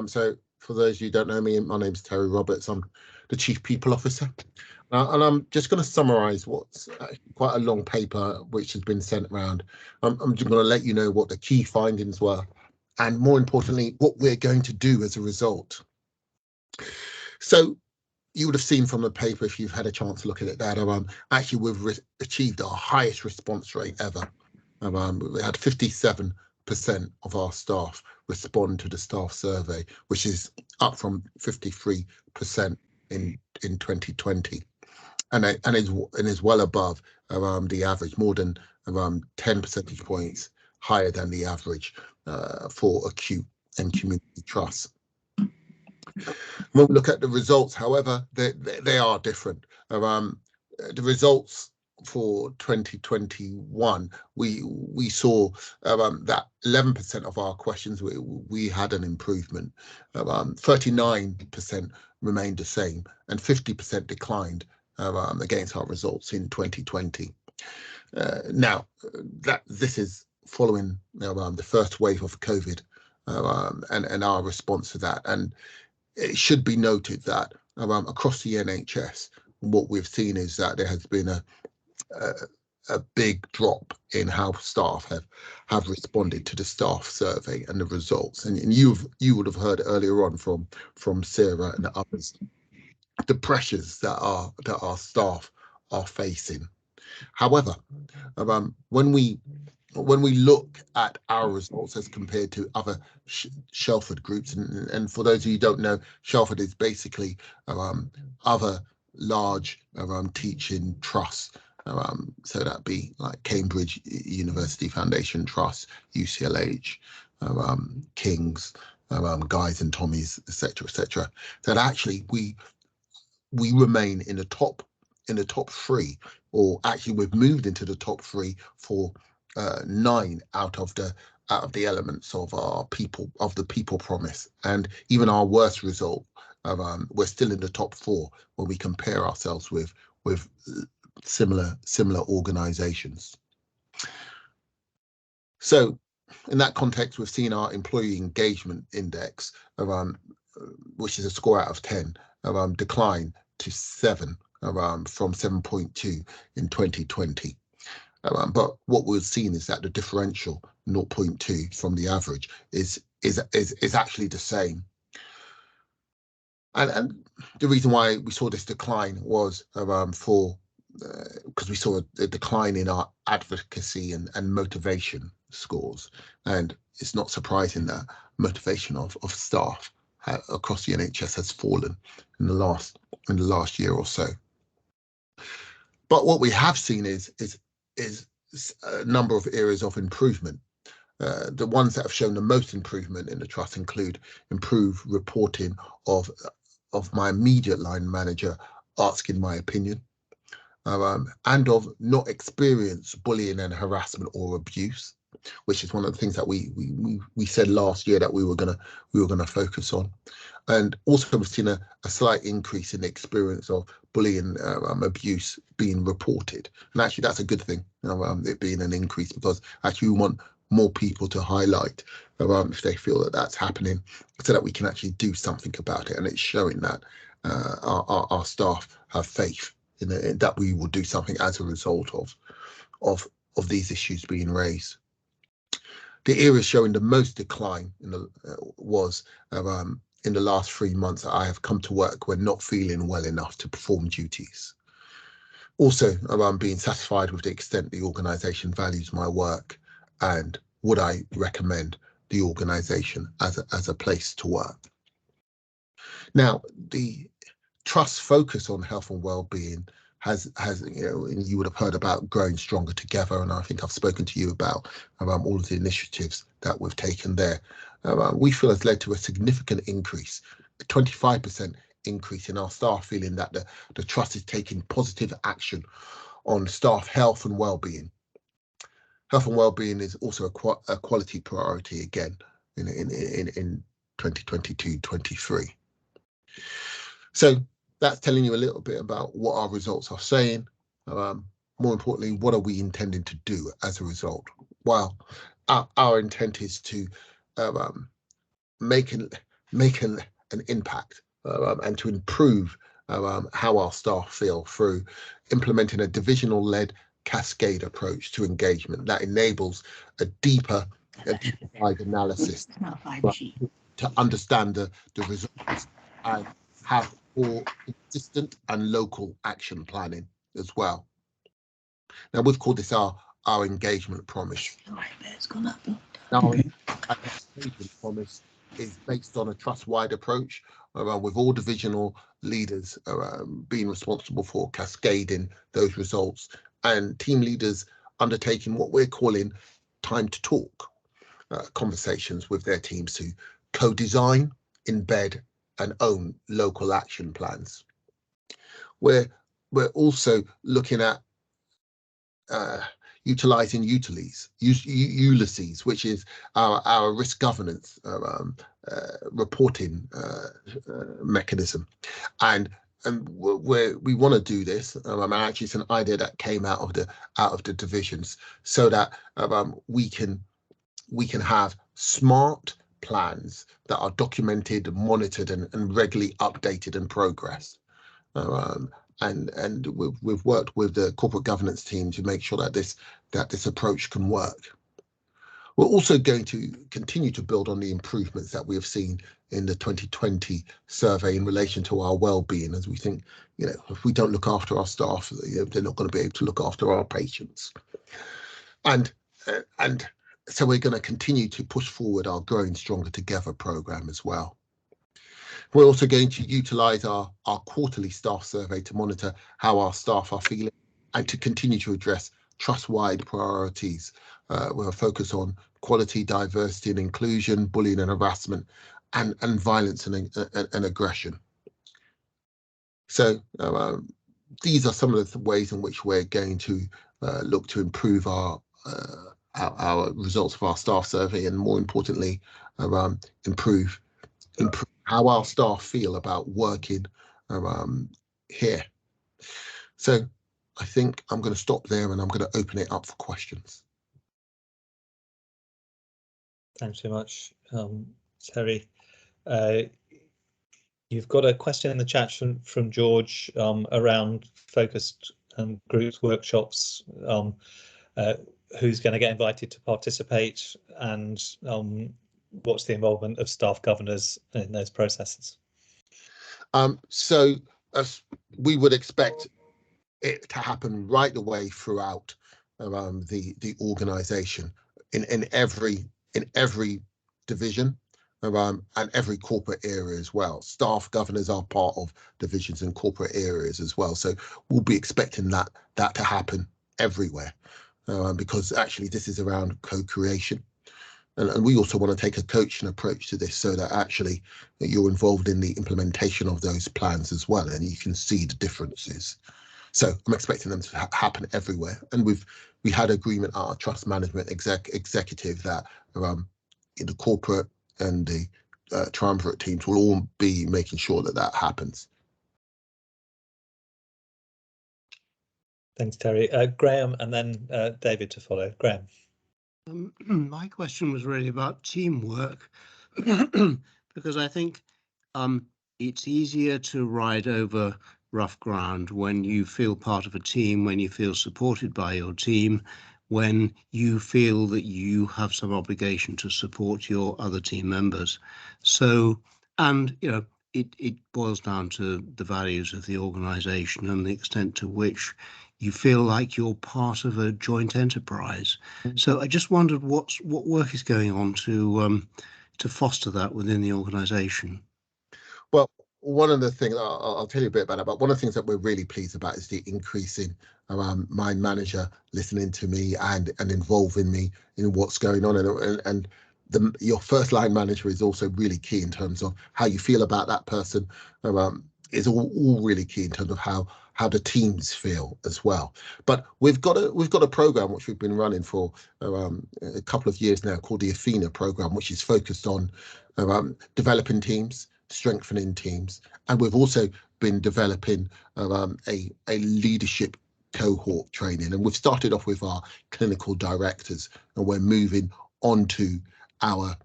So for those of you who don't know me, my name's Terry Roberts. I'm the Chief People Officer. And I'm just going to summarise what's quite a long paper which has been sent around. I'm just going to let you know what the key findings were, and more importantly, what we're going to do as a result. So you would have seen from the paper, if you've had a chance to look at it, that actually we've achieved our highest response rate ever. We had 57% of our staff respond to the staff survey, which is up from 53% in 2020, and is well above the average, more than 10 percentage points higher than the average for acute and community trusts. When we look at the results, however, they are different. The results for 2021, we saw that 11% of our questions we had an improvement, 39% remained the same, and 50% declined against our results in 2020. Now, this is following the first wave of COVID and our response to that. And it should be noted that across the NHS, what we've seen is that there has been a big drop in how staff have responded to the staff survey and the results. And you would have heard earlier on from Sarah and others the pressures that our staff are facing. However, when we look at our results as compared to other Shelford groups, and for those of you who don't know, Shelford is basically other large teaching trusts, so that'd be like Cambridge University Foundation Trust, UCLH, King's, Guy's and Tommy's, etc. That actually we remain in the top three, or actually we've moved into the top three for 9 out of the elements of the people promise. And even our worst result, we're still in the top 4 when we compare ourselves with similar organizations. So in that context, we've seen our employee engagement index, which is a score out of 10, decline to 7 from 7.2 in 2020. But what we've seen is that the differential 0.2 from the average is actually the same. And the reason why we saw this decline was because we saw a decline in our advocacy and motivation scores, and it's not surprising that motivation of staff across the NHS has fallen in the last year or so. But what we have seen is a number of areas of improvement. The ones that have shown the most improvement in the trust include improved reporting of my immediate line manager asking my opinion, and of not experienced bullying and harassment or abuse, which is one of the things that we said last year that we were gonna focus on. And also we've seen a slight increase in the experience of bullying, abuse being reported. And actually that's a good thing, it being an increase, because actually we want more people to highlight if they feel that that's happening, so that we can actually do something about it. And it's showing that our staff have faith in that we will do something as a result of these issues being raised. The area showing the most decline was in the last 3 months. I have come to work when not feeling well enough to perform duties. Also around being satisfied with the extent the organisation values my work, and would I recommend the organisation as a place to work. Now, the trust focus on health and well-being has and you would have heard about growing stronger together, and I think I've spoken to you about all of the initiatives that we've taken there. We feel has led to a significant increase, a 25% increase in our staff feeling that the trust is taking positive action on staff health and well-being. Health and well-being is also a quality priority again in 2022-23. So that's telling you a little bit about what our results are saying. More importantly, what are we intending to do as a result? Well, our intent is to make an impact and to improve how our staff feel through implementing a divisional-led cascade approach to engagement that enables a deeper dive analysis to understand the results and have more consistent and local action planning as well. Now, we've called this our engagement promise. Now, our engagement promise is based on a trust-wide approach with all divisional leaders being responsible for cascading those results, and team leaders undertaking what we're calling time to talk conversations with their teams to co-design, embed and own local action plans. We're also looking at utilising Ulysses, which is our risk governance reporting mechanism, and we want to do this. Actually, it's an idea that came out of the divisions, so that we can have smart plans that are documented, monitored, and regularly updated and progressed. And we've worked with the corporate governance team to make sure that this approach can work. We're also going to continue to build on the improvements that we have seen in the 2020 survey in relation to our well-being, as we think, if we don't look after our staff, they're not going to be able to look after our patients. And so we're going to continue to push forward our Growing Stronger Together programme as well. We're also going to utilise our quarterly staff survey to monitor how our staff are feeling and to continue to address trust-wide priorities with a focus on quality, diversity and inclusion, bullying and harassment, and violence and aggression. So these are some of the ways in which we're going to look to improve our results of our staff survey, and more importantly, improve how our staff feel about working here. So I think I'm going to stop there and I'm going to open it up for questions. Thanks so much, Terry. You've got a question in the chat from George around focused groups, workshops, who's going to get invited to participate, and what's the involvement of staff governors in those processes? So we would expect it to happen right the way throughout the organisation in every division and every corporate area as well. Staff governors are part of divisions and corporate areas as well, so we'll be expecting that to happen everywhere, because actually this is around co-creation. And we also want to take a coaching approach to this, so that actually you're involved in the implementation of those plans as well, and you can see the differences. So I'm expecting them to happen everywhere. And we had agreement at our trust management executive that the corporate and the triumvirate teams will all be making sure that happens. Thanks, Terry. Graham, and then David to follow. Graham. My question was really about teamwork, because I think it's easier to ride over rough ground when you feel part of a team, when you feel supported by your team, when you feel that you have some obligation to support your other team members. So, and you know, it boils down to the values of the organisation and the extent to which you feel like you're part of a joint enterprise. So I just wondered what work is going on to foster that within the organisation. Well, one of the things I'll tell you a bit about it, but one of the things that we're really pleased about is the increase in my manager listening to me and involving me in what's going on, and your first line manager is also really key in terms of how you feel about that person. Is all really key in terms of how the teams feel as well. But we've got a program which we've been running for a couple of years now called the Athena Program, which is focused on developing teams, strengthening teams, and we've also been developing a leadership cohort training, and we've started off with our clinical directors, and we're moving on to our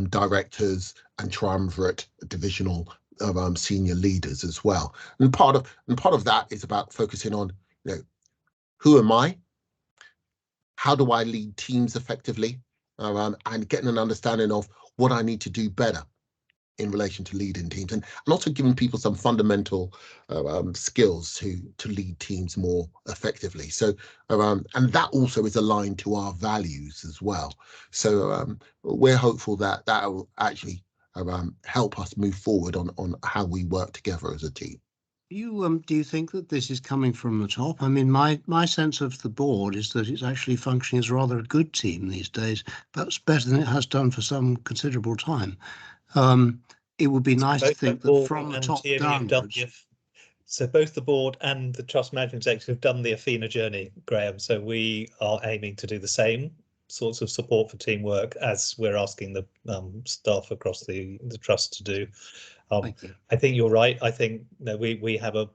directors and triumvirate divisional senior leaders as well. And part of that is about focusing on, you know, who am I? How do I lead teams effectively? And getting an understanding of what I need to do better in relation to leading teams, and also giving people some fundamental skills to lead teams more effectively. So and that also is aligned to our values as well. So we're hopeful that will actually help us move forward on how we work together as a team. Do you think that this is coming from the top? I mean, my sense of the board is that it's actually functioning as rather a good team these days, perhaps better than it has done for some considerable time. It would be nice to think that from the top downwards. So both the board and the trust management executive have done the Athena journey, Graham. So we are aiming to do the same sorts of support for teamwork as we're asking the staff across the trust to do. I think you're right. I think that we have a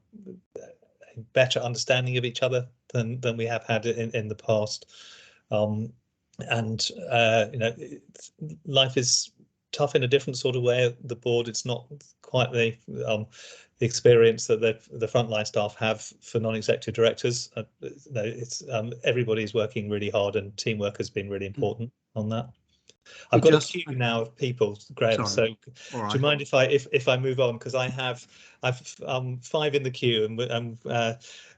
better understanding of each other than we have had in the past. And you know, life is tough in a different sort of way at the board. It's not quite the experience that the frontline staff have for non-executive directors. It's everybody's working really hard, and teamwork has been really important on that. I've got a queue now of people, Graham. Sorry. So do you mind if I move on, because I've 5 in the queue, and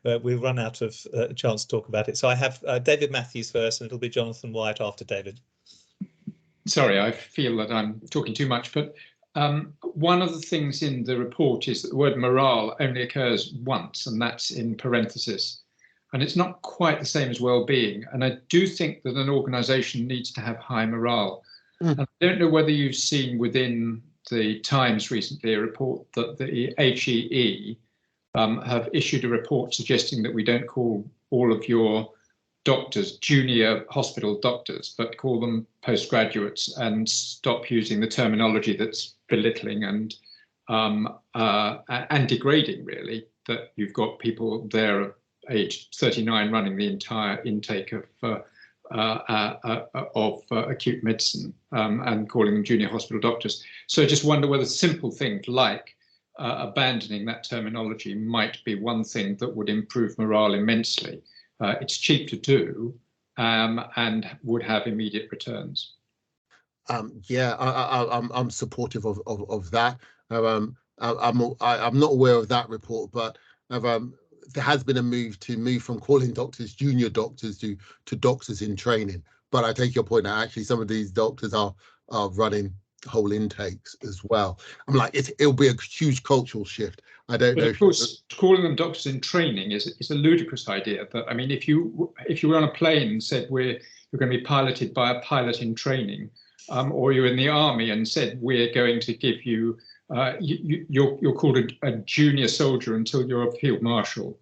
we'll run out of a chance to talk about it. So I have David Matthews first, and it'll be Jonathan Wyatt after David. Sorry, I feel that I'm talking too much, but one of the things in the report is that the word morale only occurs once, and that's in parenthesis. And it's not quite the same as well-being. And I do think that an organisation needs to have high morale. And I don't know whether you've seen within the Times recently a report that the HEE have issued a report suggesting that we don't call all of your doctors junior hospital doctors, but call them postgraduates, and stop using the terminology that's belittling and degrading, really, that you've got people there age 39 running the entire intake of acute medicine and calling them junior hospital doctors. So I just wonder whether simple things like abandoning that terminology might be one thing that would improve morale immensely. It's cheap to do and would have immediate returns. Yeah, I'm supportive of that. I'm not aware of that report, but there has been a move from calling doctors junior doctors to doctors in training. But I take your point that actually some of these doctors are running whole intakes as well. I'm like, it'll be a huge cultural shift. I don't know. Of course, calling them doctors in training is a ludicrous idea. But I mean, if you were on a plane and said you're going to be piloted by a pilot in training, or you're in the army and said we're going to give you you're called a junior soldier until you're a field marshal.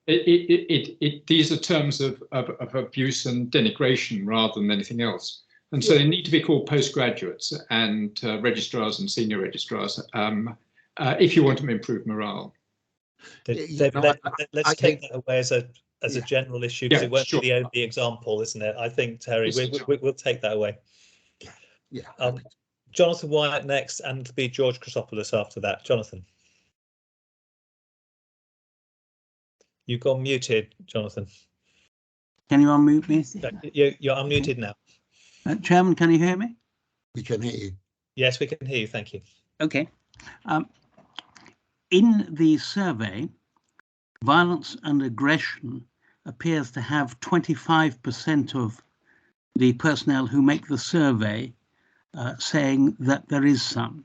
These are terms of abuse and denigration rather than anything else. And so they need to be called postgraduates and registrars and senior registrars if you want to improve morale. David, let's take that away as as a general issue, because it won't be the only example, isn't it? I think, Terry, we'll take that away. Yeah. Jonathan Wyatt next, and be George Chrysopoulos after that. Jonathan. You've gone muted, Jonathan. Can you unmute me? You're unmuted now. Chairman, can you hear me? We can hear you. Yes, we can hear you. Thank you. Okay. In the survey, violence and aggression appears to have 25% of the personnel who make the survey saying that there is some.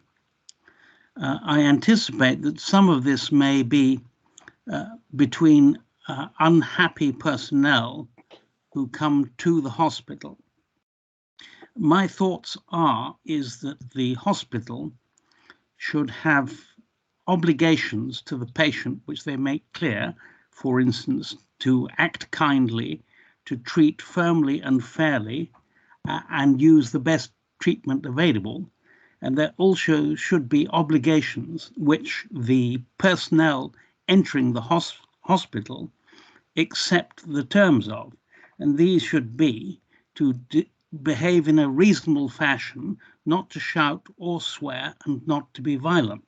I anticipate that some of this may be between unhappy personnel who come to the hospital. My thoughts is that the hospital should have obligations to the patient, which they make clear, for instance, to act kindly, to treat firmly and fairly, and use the best treatment available. And there also should be obligations which the personnel entering the hospital accept the terms of. And these should be to behave in a reasonable fashion, not to shout or swear, and not to be violent.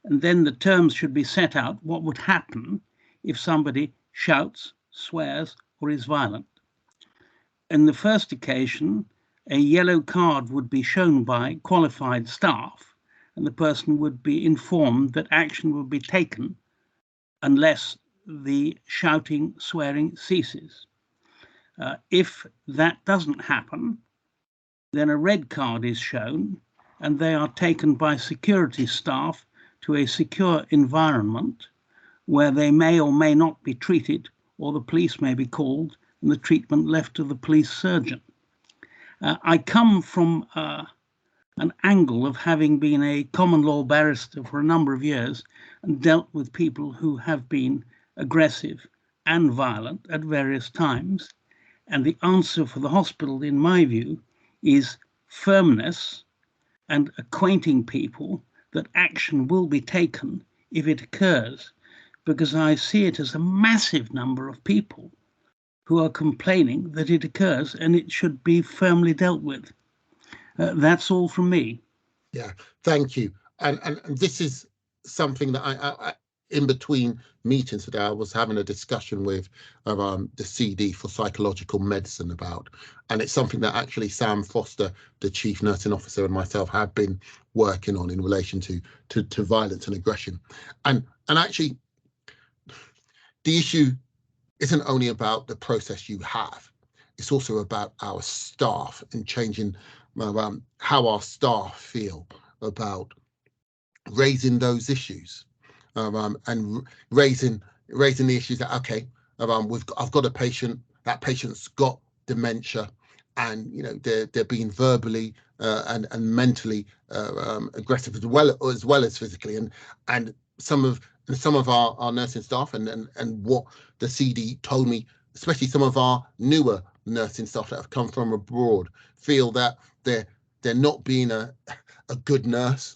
And then the terms should be set out what would happen if somebody shouts, swears, or is violent. In the first occasion, a yellow card would be shown by qualified staff, and the person would be informed that action would be taken unless the shouting, swearing ceases. If that doesn't happen, then a red card is shown, and they are taken by security staff to a secure environment where they may or may not be treated, or the police may be called and the treatment left to the police surgeon. I come from an angle of having been a common law barrister for a number of years and dealt with people who have been aggressive and violent at various times. And the answer for the hospital, in my view, is firmness and acquainting people that action will be taken if it occurs, because I see it as a massive number of people who are complaining that it occurs and it should be firmly dealt with. That's all from me. Yeah, thank you. And this is something that I in between meetings today, I was having a discussion with the CD for psychological medicine about, and it's something that actually Sam Foster, the chief nursing officer, and myself have been working on in relation to violence and aggression. And actually, the issue isn't only about the process you have, it's also about our staff and changing how our staff feel about raising those issues. And raising the issues that, okay, I've got a patient, that patient's got dementia, and they're being verbally and mentally aggressive as well as physically, and some of our nursing staff and what the CD told me, especially some of our newer nursing staff that have come from abroad, feel that they're not being a good nurse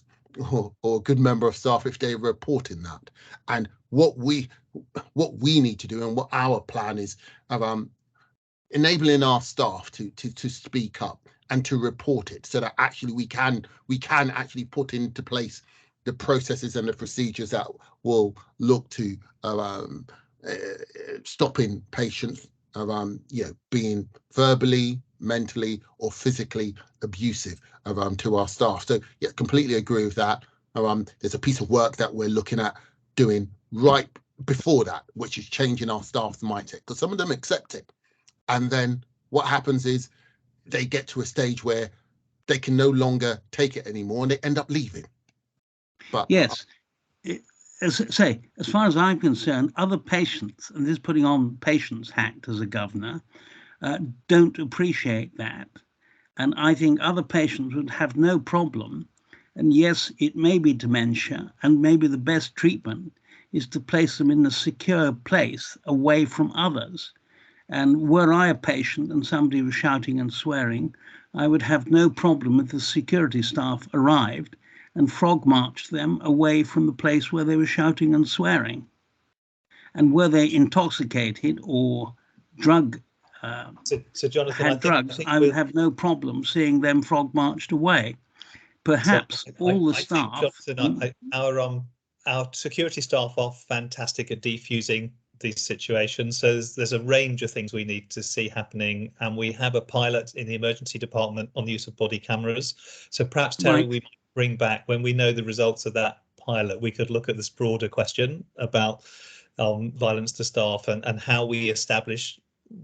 or a good member of staff if they're reporting that. And what we need to do, and what our plan is, of enabling our staff to speak up and to report it, so that actually we can actually put into place the processes and the procedures that will look to stopping patients being verbally, mentally, or physically abusive to our staff. So yeah, completely agree with that. There's a piece of work that we're looking at doing right before that, which is changing our staff's mindset, because some of them accept it, and then what happens is they get to a stage where they can no longer take it anymore and they end up leaving. But yes, as far as I'm concerned, other patients, and this is putting on patient's hat as a governor, don't appreciate that. And I think other patients would have no problem. And yes, it may be dementia, and maybe the best treatment is to place them in a secure place away from others. And were I a patient and somebody was shouting and swearing, I would have no problem if the security staff arrived and frog marched them away from the place where they were shouting and swearing. and were they intoxicated or drug so Jonathan, had drugs, I would have no problem seeing them frog marched away. Perhaps all the staff. Jonathan, our security staff are fantastic at defusing these situations. So there's a range of things we need to see happening, and we have a pilot in the emergency department on the use of body cameras. So perhaps, Terry, we might bring back, when we know the results of that pilot, we could look at this broader question about violence to staff and how we establish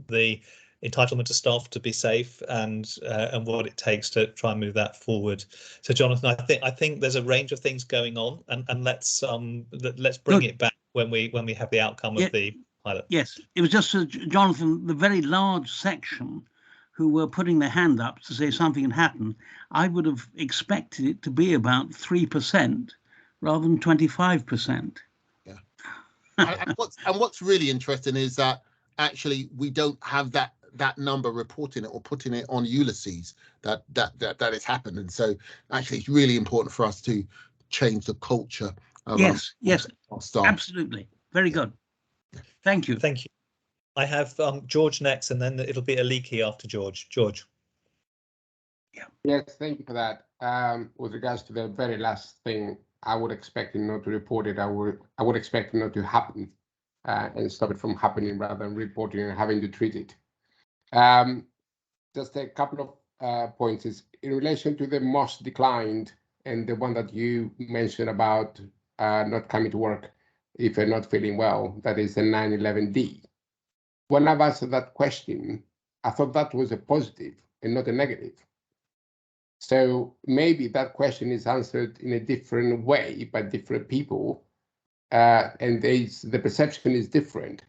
the entitlement to staff to be safe and what it takes to try and move that forward. So Jonathan, I think there's a range of things going on, and let's bring it back when we have the outcome of the pilot. Yes, it was just Jonathan, the very large section who were putting their hand up to say something had happened. I would have expected it to be about 3% rather than 25%. Yeah. and what's really interesting is that actually we don't have that number reporting it or putting it on Ulysses that it's happened, and so actually it's really important for us to change the culture. Yes, absolutely, very good. Thank you. Thank you. I have George next, and then it'll be Aliki after George. George. Yeah. Yes, thank you for that. With regards to the very last thing, I would expect him not to report it. I would expect it not to happen and stop it from happening rather than reporting and having to treat it. Just a couple of points is in relation to the most declined and the one that you mentioned about not coming to work if you're not feeling well, that is the 911D. When I've answered that question, I thought that was a positive and not a negative. So maybe that question is answered in a different way by different people, and the perception is different.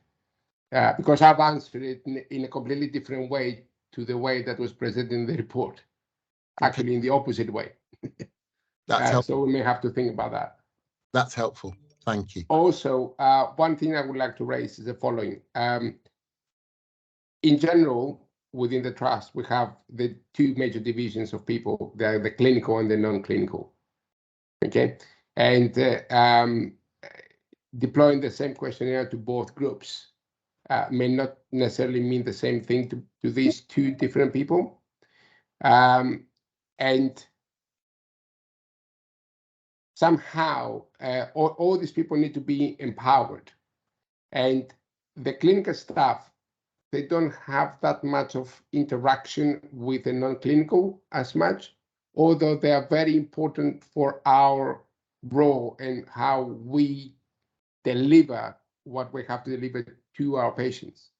Because I've answered it in a completely different way to the way that was presented in the report, actually in the opposite way. So we may have to think about that. That's helpful. Thank you. Also, one thing I would like to raise is the following. In general, within the trust, we have the two major divisions of people. They're the clinical and the non-clinical. Okay, and deploying the same questionnaire to both groups may not necessarily mean the same thing to these two different people. And somehow, all these people need to be empowered. And the clinical staff, they don't have that much of interaction with the non-clinical as much, although they are very important for our role and how we deliver what we have to deliver to our patients.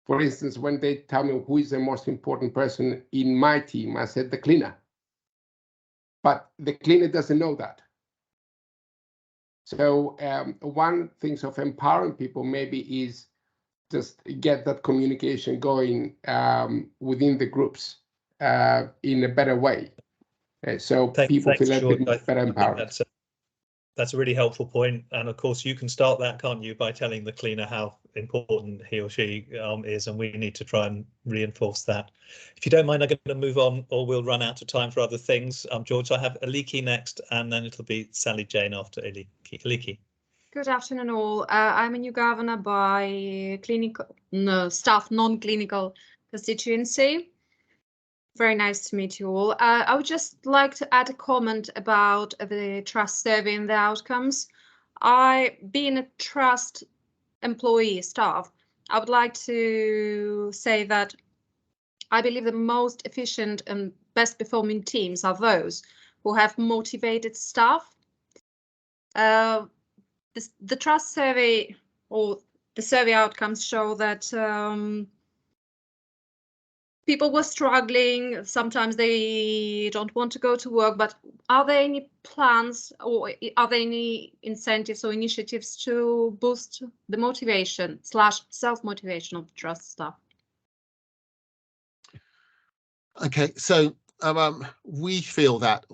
For instance, when they tell me who is the most important person in my team, I said the cleaner. But the cleaner doesn't know that. So one thing of empowering people maybe is just get that communication going within the groups in a better way. So people feel a bit better empowered. That's a really helpful point. And of course, you can start that, can't you, by telling the cleaner how important he or she is, and we need to try and reinforce that. If you don't mind, I'm going to move on, or we'll run out of time for other things. George, I have Aliki next, and then it'll be Sally Jane after Aliki. Aliki. Good afternoon, all. I'm a new governor by staff non-clinical constituency. Very nice to meet you all. I would just like to add a comment about the trust survey and the outcomes. Being a trust employee staff, I would like to say that I believe the most efficient and best performing teams are those who have motivated staff. The trust survey or the survey outcomes show that people were struggling. Sometimes they don't want to go to work, but are there any plans or are there any incentives or initiatives to boost the motivation / self-motivation of the trust staff? Okay, so we feel that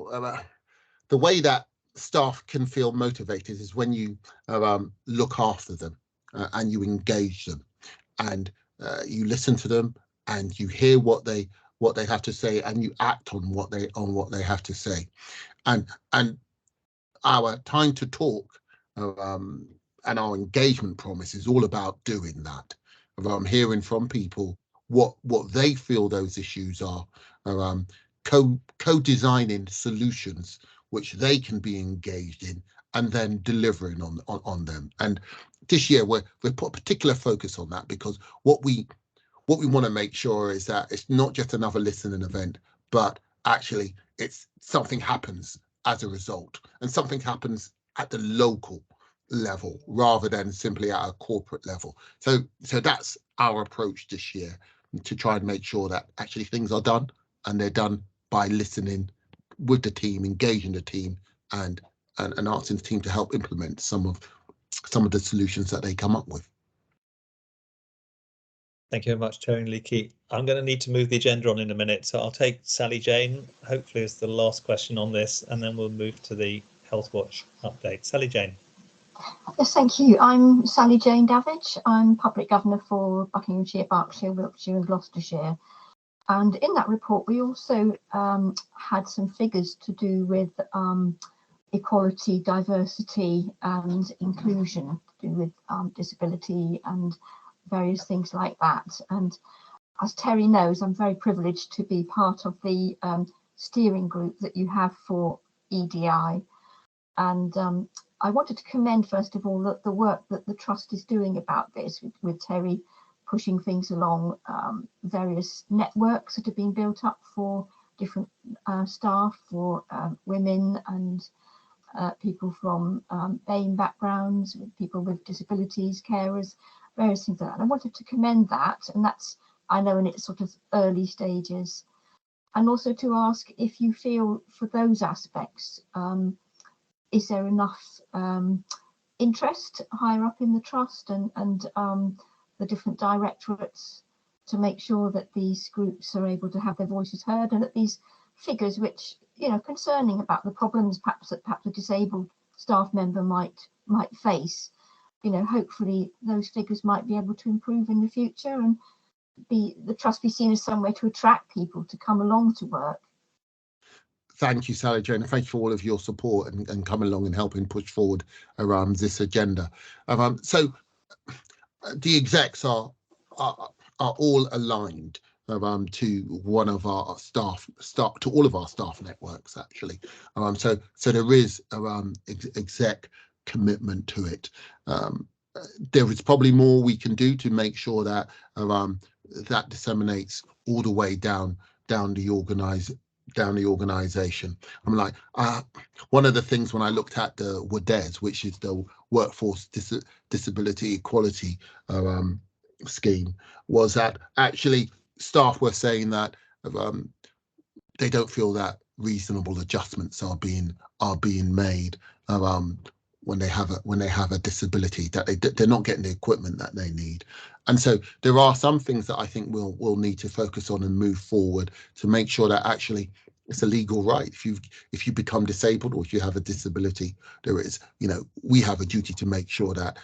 the way that staff can feel motivated is when you look after them and you engage them and you listen to them and you hear what they have to say and you act on what they have to say. And our time to talk our engagement promise is all about doing that. Hearing from people what they feel those issues are, co-designing solutions which they can be engaged in, and then delivering on them. And this year we've put a particular focus on that, because what we want to make sure is that it's not just another listening event, but actually it's something happens as a result, and something happens at the local level rather than simply at a corporate level. So that's our approach this year, to try and make sure that actually things are done, and they're done by listening with the team, engaging the team, and asking the team to help implement some of the solutions that they come up with. Thank you very much, Terry and Leakey. I'm going to need to move the agenda on in a minute, so I'll take Sally Jane, hopefully as the last question on this, and then we'll move to the Healthwatch update. Sally Jane. Yes, thank you. I'm Sally Jane Davidge. I'm Public Governor for Buckinghamshire, Berkshire, Wiltshire and Gloucestershire. And in that report, we also had some figures to do with equality, diversity and inclusion, to do with disability and various things like that. And as Terry knows, I'm very privileged to be part of the steering group that you have for EDI. And I wanted to commend, first of all, the work that the Trust is doing about this, with Terry pushing things along, various networks that are being built up for different staff, for women and people from BAME backgrounds, people with disabilities, carers, various things like that. And I wanted to commend that, and that's, I know, in its sort of early stages. And also to ask if you feel for those aspects, is there enough interest higher up in the Trust and the different directorates to make sure that these groups are able to have their voices heard, and that these figures, which, you know, concerning about the problems perhaps a disabled staff member might face, you know, hopefully those figures might be able to improve in the future, and the Trust be seen as some way to attract people to come along to work. Thank you, Sally Jane, and thank you for all of your support and coming along and helping push forward around this agenda. So the execs are all aligned to one of our staff to all of our staff networks, actually. So there is exec commitment to it. There is probably more we can do to make sure that that disseminates all the way down the organisation. I'm like, one of the things when I looked at the WDES, which is the Workforce Disability Equality scheme, was that actually staff were saying that they don't feel that reasonable adjustments are being made when they have a disability, that they're not getting the equipment that they need. And so there are some things that I think we'll need to focus on and move forward to make sure that actually it's a legal right. If you become disabled, or if you have a disability, there is, you know, we have a duty to make sure that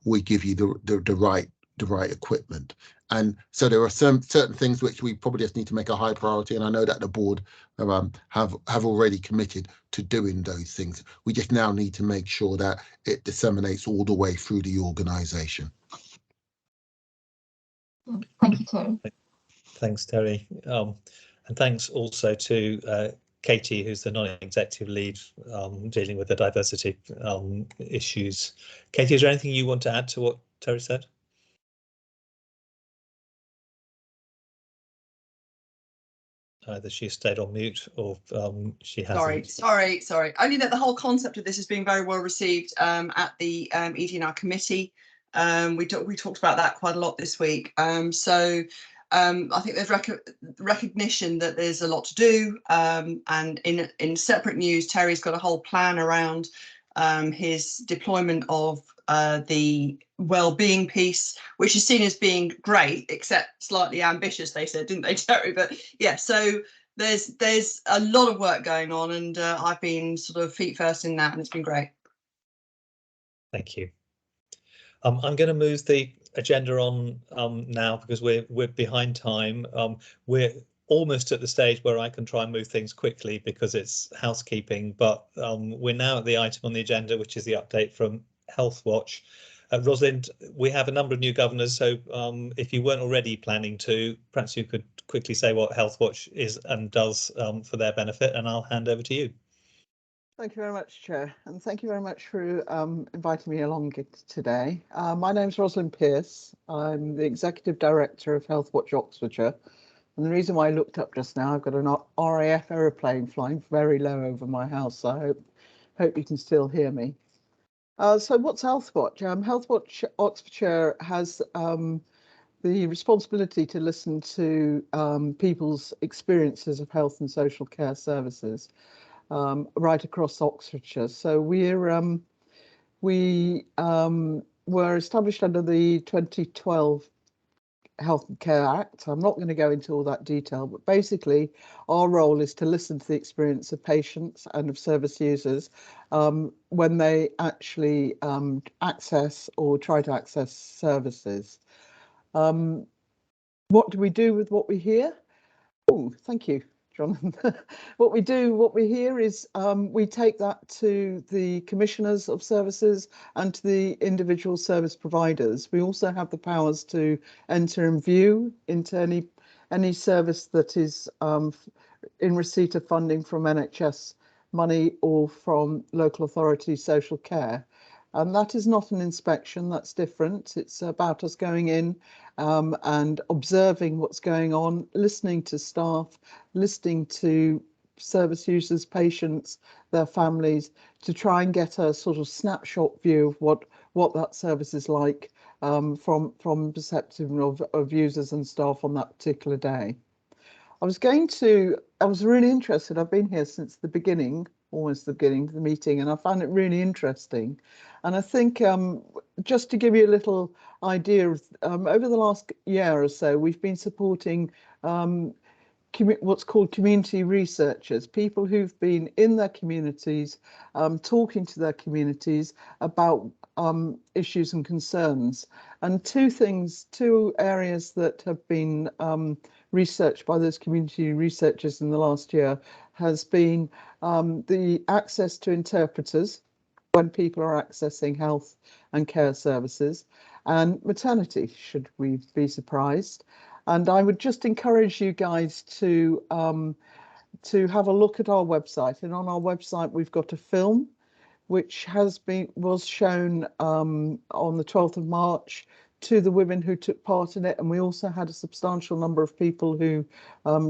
we give you the right equipment. And so there are certain things which we probably just need to make a high priority, and I know that the board have already committed to doing those things. We just now need to make sure that it disseminates all the way through the organisation. Thank you, Terry. Thanks, Terry. And thanks also to Katie, who's the non-executive lead dealing with the diversity issues. Katie, is there anything you want to add to what Terry said? Either she stayed on mute or she hasn't. Sorry. Only that the whole concept of this is being very well received at the ED&R committee. We talked about that quite a lot this week. So I think there's recognition that there's a lot to do. And in separate news, Terry's got a whole plan around his deployment of the well-being piece, which is seen as being great, except slightly ambitious, they said, didn't they, Terry? But yeah, so there's a lot of work going on, and I've been sort of feet first in that, and it's been great. Thank you. I'm going to move the agenda on now, because we're behind time. We're almost at the stage where I can try and move things quickly because it's housekeeping, but we're now at the item on the agenda, which is the update from Healthwatch. Rosalind, we have a number of new governors, so if you weren't already planning to, perhaps you could quickly say what Healthwatch is and does for their benefit, and I'll hand over to you. Thank you very much, Chair, and thank you very much for inviting me along today. My name is Rosalind Pearce. I'm the Executive Director of Healthwatch Oxfordshire. And the reason why I looked up just now, I've got an RAF aeroplane flying very low over my house, so I hope you can still hear me. So what's Healthwatch? Healthwatch Oxfordshire has the responsibility to listen to people's experiences of health and social care services right across Oxfordshire. So we were established under the 2012 Health and Care Act. I'm not going to go into all that detail, but basically our role is to listen to the experience of patients and of service users when they actually access or try to access services. What do we do with what we hear? Oh, thank you, John. What we hear is we take that to the commissioners of services and to the individual service providers. We also have the powers to enter and view into any service that is in receipt of funding from NHS money or from local authority social care. And that is not an inspection, that's different. It's about us going in and observing what's going on, listening to staff, listening to service users, patients, their families, to try and get a sort of snapshot view of what that service is like from perspective of users and staff on that particular day. I was really interested. I've been here since the beginning, almost the beginning of the meeting, and I found it really interesting. And I think just to give you a little idea of over the last year or so, we've been supporting what's called community researchers, people who've been in their communities, talking to their communities about issues and concerns. And two areas that have been researched by those community researchers in the last year has been the access to interpreters when people are accessing health and care services, and maternity, should we be surprised. And I would just encourage you guys to have a look at our website. And on our website, we've got a film which was shown on the 12th of March to the women who took part in it. And we also had a substantial number of people who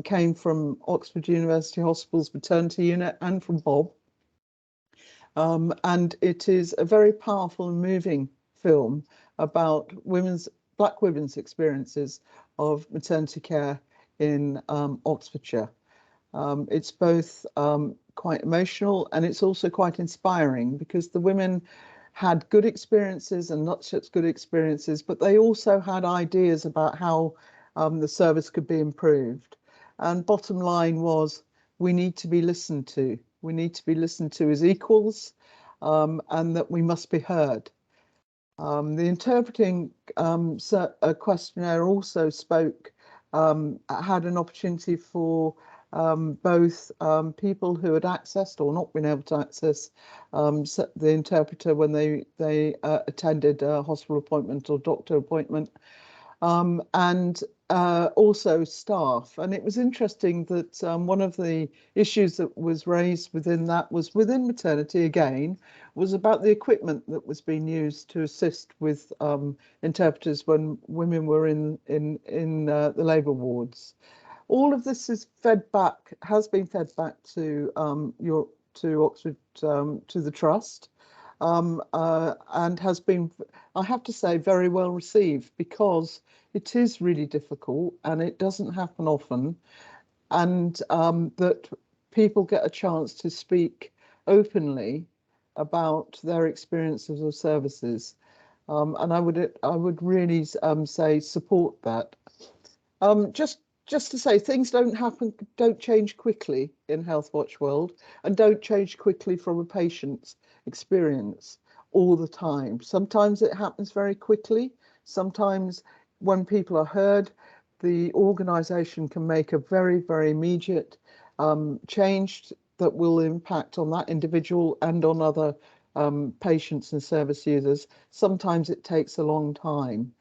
came from Oxford University Hospital's maternity unit and from Bob. And it is a very powerful and moving film about Black women's experiences of maternity care in Oxfordshire. It's both quite emotional and it's also quite inspiring because the women had good experiences and not such good experiences, but they also had ideas about how the service could be improved. And bottom line was, we need to be listened to. We need to be listened to as equals, and that we must be heard. The interpreting questionnaire also had an opportunity for both people who had accessed or not been able to access the interpreter when they attended a hospital appointment or doctor appointment, and also staff. And it was interesting that one of the issues that was raised within maternity again was about the equipment that was being used to assist with interpreters when women were in the labour wards. All of this has been fed back to Oxford, to the Trust, and has been, I have to say, very well received, because it is really difficult and it doesn't happen often, and that people get a chance to speak openly about their experiences of services, and I would really say support that. Just to say, things don't change quickly in Healthwatch world, and don't change quickly from a patient's experience all the time. Sometimes it happens very quickly. Sometimes when people are heard, the organisation can make a very, very immediate change that will impact on that individual and on other patients and service users. Sometimes it takes a long time.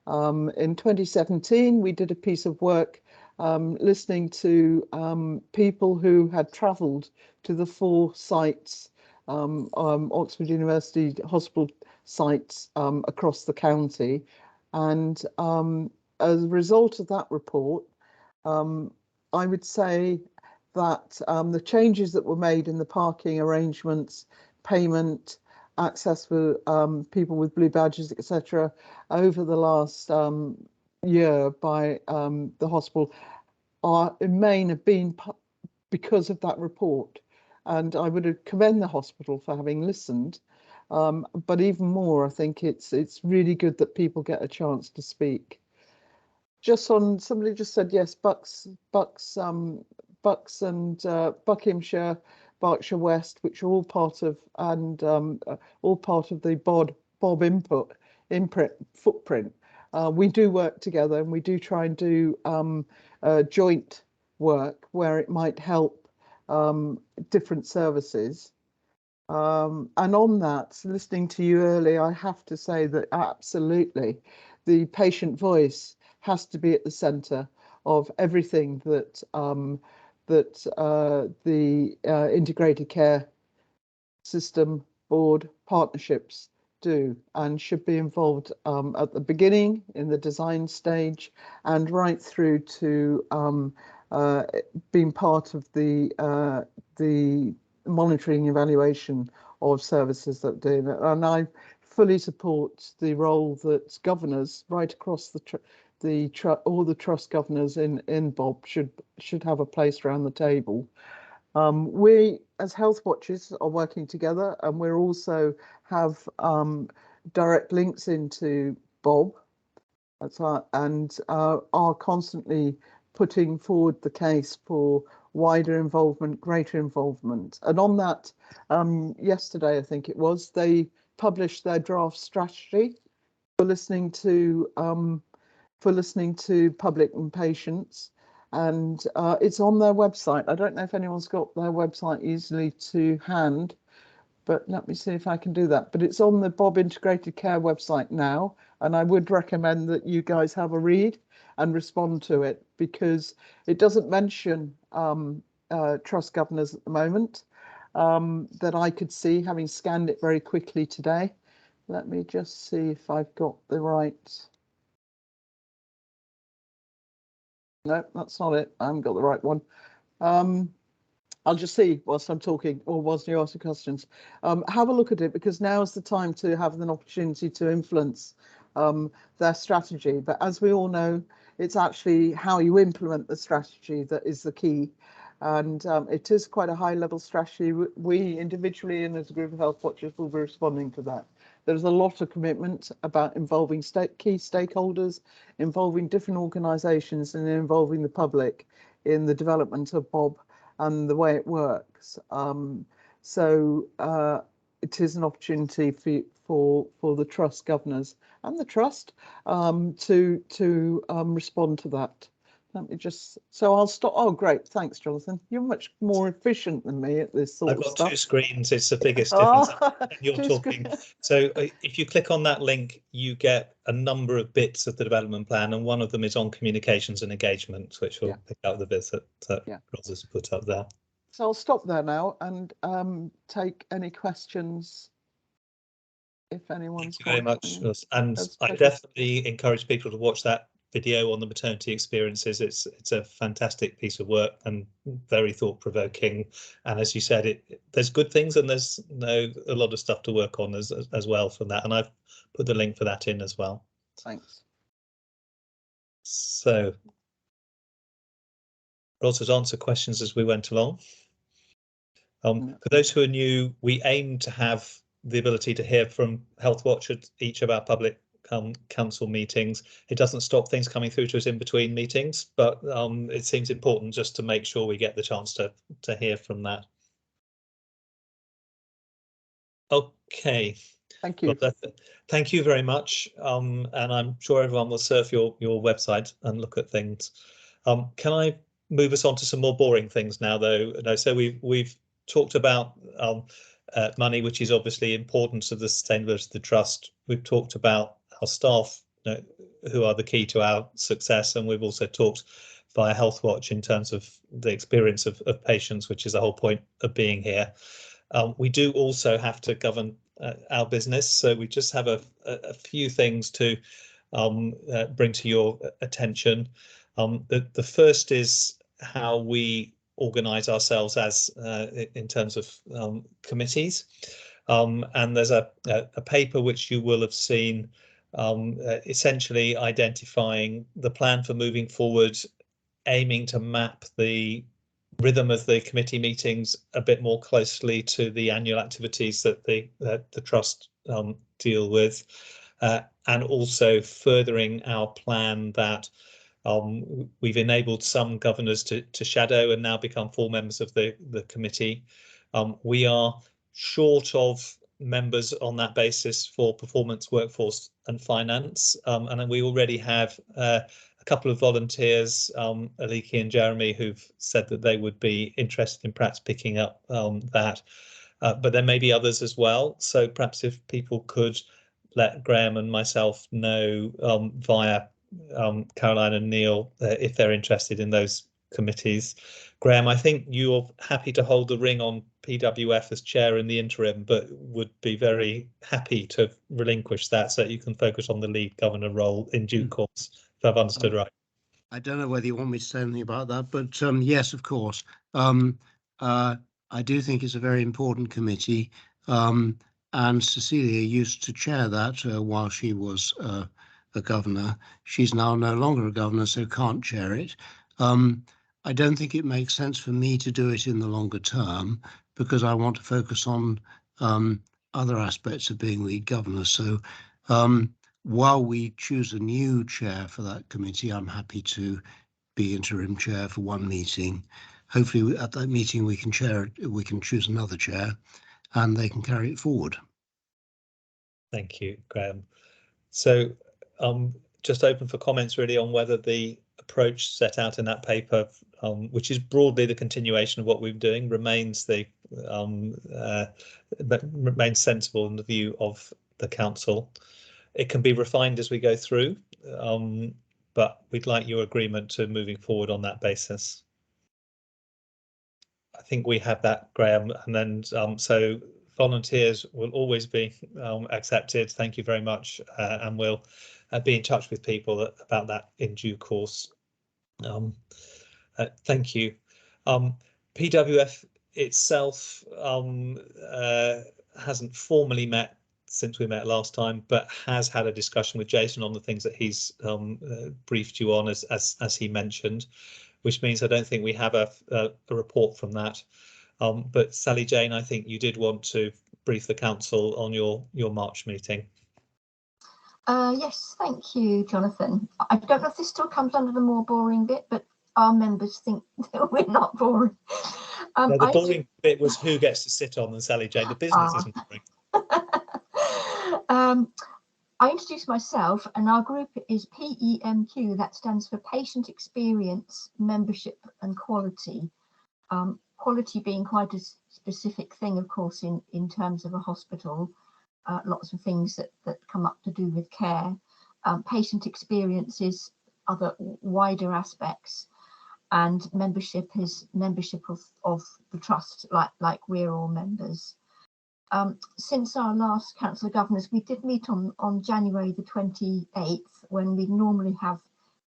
In 2017, we did a piece of work listening to people who had travelled to the 4 sites, Oxford University Hospital sites across the county. And as a result of that report, I would say that the changes that were made in the parking arrangements, payment, access for people with blue badges, etc., over the last year by the hospital are in main have been because of that report. And I would commend the hospital for having listened. But even more, I think it's really good that people get a chance to speak. Just on, somebody just said yes, Bucks and Buckinghamshire, Berkshire West, which are all part of the Bob imprint footprint. We do work together, and we do try and do joint work where it might help different services. And on that, listening to you earlier, I have to say that absolutely the patient voice has to be at the centre of everything that the integrated care system board partnerships do, and should be involved at the beginning in the design stage and right through to being part of the monitoring evaluation of services that do that. And I fully support the role that governors right across all the trust governors in Bob should have a place around the table. We as Healthwatches are working together, and we also have direct links into Bob, and are constantly putting forward the case for wider involvement, greater involvement. And on that, yesterday I think it was, they published their draft strategy for listening to public and patients, and it's on their website. I don't know if anyone's got their website easily to hand, but let me see if I can do that. But it's on the Bob Integrated Care website now, and I would recommend that you guys have a read and respond to it, because it doesn't mention trust governors at the moment that I could see, having scanned it very quickly today. Let me just see if I've got the right. No, that's not it. I haven't got the right one. I'll just see whilst I'm talking, or whilst you ask the questions. Have a look at it, because now is the time to have an opportunity to influence their strategy. But as we all know, it's actually how you implement the strategy that is the key. And it is quite a high level strategy. We individually and as a group of Healthwatchers will be responding to that. There's a lot of commitment about involving key stakeholders, involving different organisations, and involving the public in the development of Bob and the way it works. So it is an opportunity for the trust governors and the trust to respond to that. Let me just, so I'll stop. Oh, great. Thanks, Jonathan. You're much more efficient than me at this sort of stuff. I've got 2 screens. It's the biggest difference. You're talking. So if you click on that link, you get a number of bits of the development plan, and one of them is on communications and engagement, which will pick out the bits that Roz has put up there. So I'll stop there now and take any questions if anyone's. Thank you very much. And I definitely encourage people to watch that video on the maternity experiences. It's a fantastic piece of work and very thought-provoking. And as you said, there's good things and there's a lot of stuff to work on as well from that. And I've put the link for that in as well. Thanks. So Roz has answered questions as we went along. For those who are new, we aim to have the ability to hear from Healthwatch at each of our public council meetings. It doesn't stop things coming through to us in between meetings, but it seems important just to make sure we get the chance to hear from that. Okay. Thank you. Well, thank you very much. And I'm sure everyone will surf your website and look at things. Can I move us on to some more boring things now, though? No, so we've talked about money, which is obviously important to the sustainability of the trust. We've talked about our staff, who are the key to our success, and we've also talked via Healthwatch in terms of the experience of patients, which is the whole point of being here. We do also have to govern our business, so we just have a few things to bring to your attention. The first is how we organise ourselves as in terms of committees, and there's a paper which you will have seen, essentially identifying the plan for moving forward, aiming to map the rhythm of the committee meetings a bit more closely to the annual activities that the trust deal with, and also furthering our plan that we've enabled some governors to shadow and now become full members of the committee. We are short of members on that basis for performance, workforce and finance, and then we already have a couple of volunteers, Aliki and Jeremy, who've said that they would be interested in perhaps picking up that, but there may be others as well. So perhaps if people could let Graham and myself know via Caroline and Neil if they're interested in those committees. Graham, I think you're happy to hold the ring on PWF as chair in the interim, but would be very happy to relinquish that so that you can focus on the lead governor role in due course, if I've understood right. I don't know whether you want me to say anything about that, but yes, of course. I do think it's a very important committee, and Cecilia used to chair that while she was a governor. She's now no longer a governor, so can't chair it. I don't think it makes sense for me to do it in the longer term because I want to focus on other aspects of being lead governor. So while we choose a new chair for that committee, I'm happy to be interim chair for one meeting. Hopefully at that meeting we can choose another chair and they can carry it forward. Thank you, Graham. So just open for comments really on whether the approach set out in that paper, which is broadly the continuation of what we're doing, remains remains sensible in the view of the council. It can be refined as we go through, but we'd like your agreement to moving forward on that basis. I think we have that, Graham, and then so volunteers will always be accepted. Thank you very much, and we'll be in touch with people about that in due course. Thank you. PWF itself hasn't formally met since we met last time, but has had a discussion with Jason on the things that he's briefed you on, as he mentioned, which means I don't think we have a report from that. But Sally Jane, I think you did want to brief the council on your March meeting. Yes, thank you, Jonathan. I don't know if this still comes under the more boring bit, but our members think that we're not boring. No, the boring bit was who gets to sit on, and Sally Jane, the business isn't boring. I introduced myself, and our group is PEMQ. That stands for Patient Experience, Membership and Quality. Quality being quite a specific thing, of course, in terms of a hospital. Lots of things that come up to do with care. Patient experiences, other wider aspects, and membership is membership of the trust, like we're all members. Since our last Council of Governors, we did meet on January the 28th, when we normally have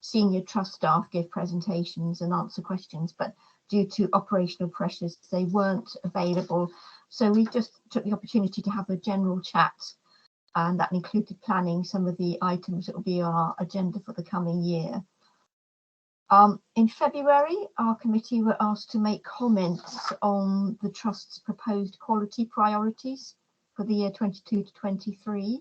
senior trust staff give presentations and answer questions, but due to operational pressures, they weren't available. So we just took the opportunity to have a general chat, and that included planning some of the items that will be on our agenda for the coming year. In February, our committee were asked to make comments on the Trust's proposed quality priorities for the year 22 to 23.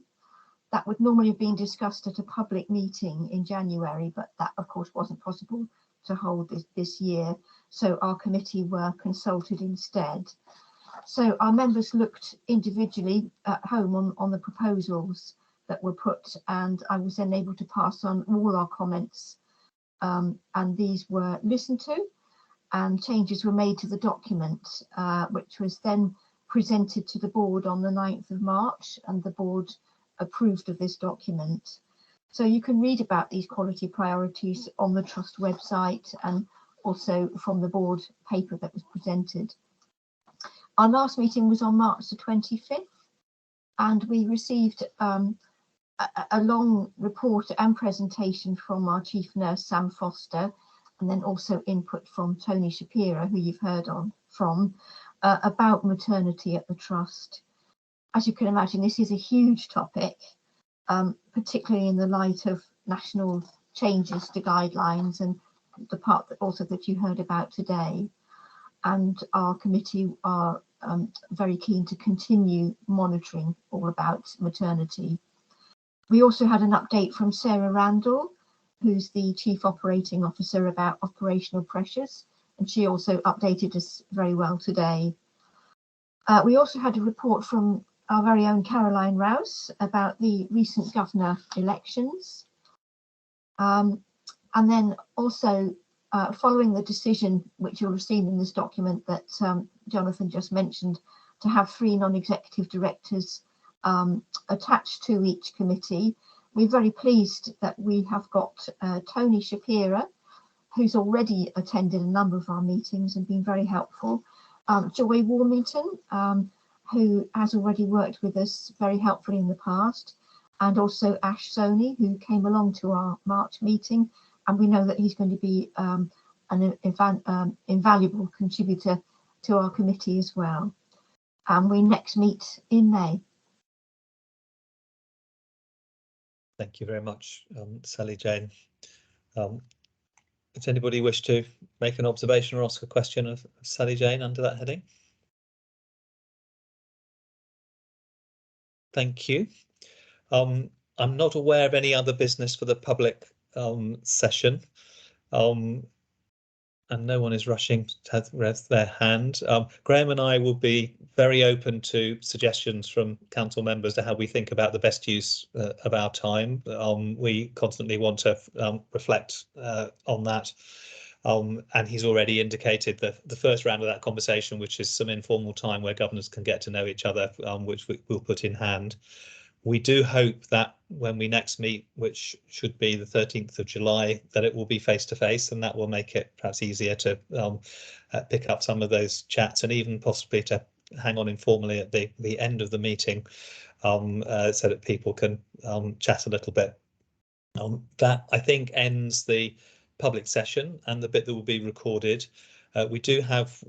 That would normally have been discussed at a public meeting in January, but that of course wasn't possible to hold this year. So our committee were consulted instead. So our members looked individually at home on the proposals that were put, and I was then able to pass on all our comments. And these were listened to, and changes were made to the document, which was then presented to the board on the 9th of March, and the board approved of this document. So you can read about these quality priorities on the Trust website and also from the board paper that was presented. Our last meeting was on March the 25th, and we received a long report and presentation from our Chief Nurse, Sam Foster, and then also input from Tony Shapiro, who you've heard from, about maternity at the Trust. As you can imagine, this is a huge topic, particularly in the light of national changes to guidelines and the part that also that you heard about today. And our committee are very keen to continue monitoring all about maternity. We also had an update from Sarah Randall, who's the Chief Operating Officer, about operational pressures, and she also updated us very well today. We also had a report from our very own Caroline Rouse about the recent governor elections. And then also following the decision, which you'll have seen in this document that Jonathan just mentioned, to have 3 non-executive directors attached to each committee, we're very pleased that we have got Tony Shapiro, who's already attended a number of our meetings and been very helpful, Joy Warmington, who has already worked with us very helpfully in the past, and also Ash Soni, who came along to our March meeting, and we know that he's going to be an invaluable contributor to our committee as well. And we next meet in May. Thank you very much, Sally Jane. Does anybody wish to make an observation or ask a question of Sally Jane under that heading? Thank you. I'm not aware of any other business for the public session, and no one is rushing to raise their hand. Graham and I will be very open to suggestions from council members to how we think about the best use of our time. We constantly want to reflect on that. And he's already indicated the first round of that conversation, which is some informal time where governors can get to know each other, which we'll put in hand. We do hope that when we next meet, which should be the 13th of July, that it will be face to face, and that will make it perhaps easier to pick up some of those chats and even possibly to hang on informally at the end of the meeting, so that people can chat a little bit. That, I think, ends the public session and the bit that will be recorded. We do have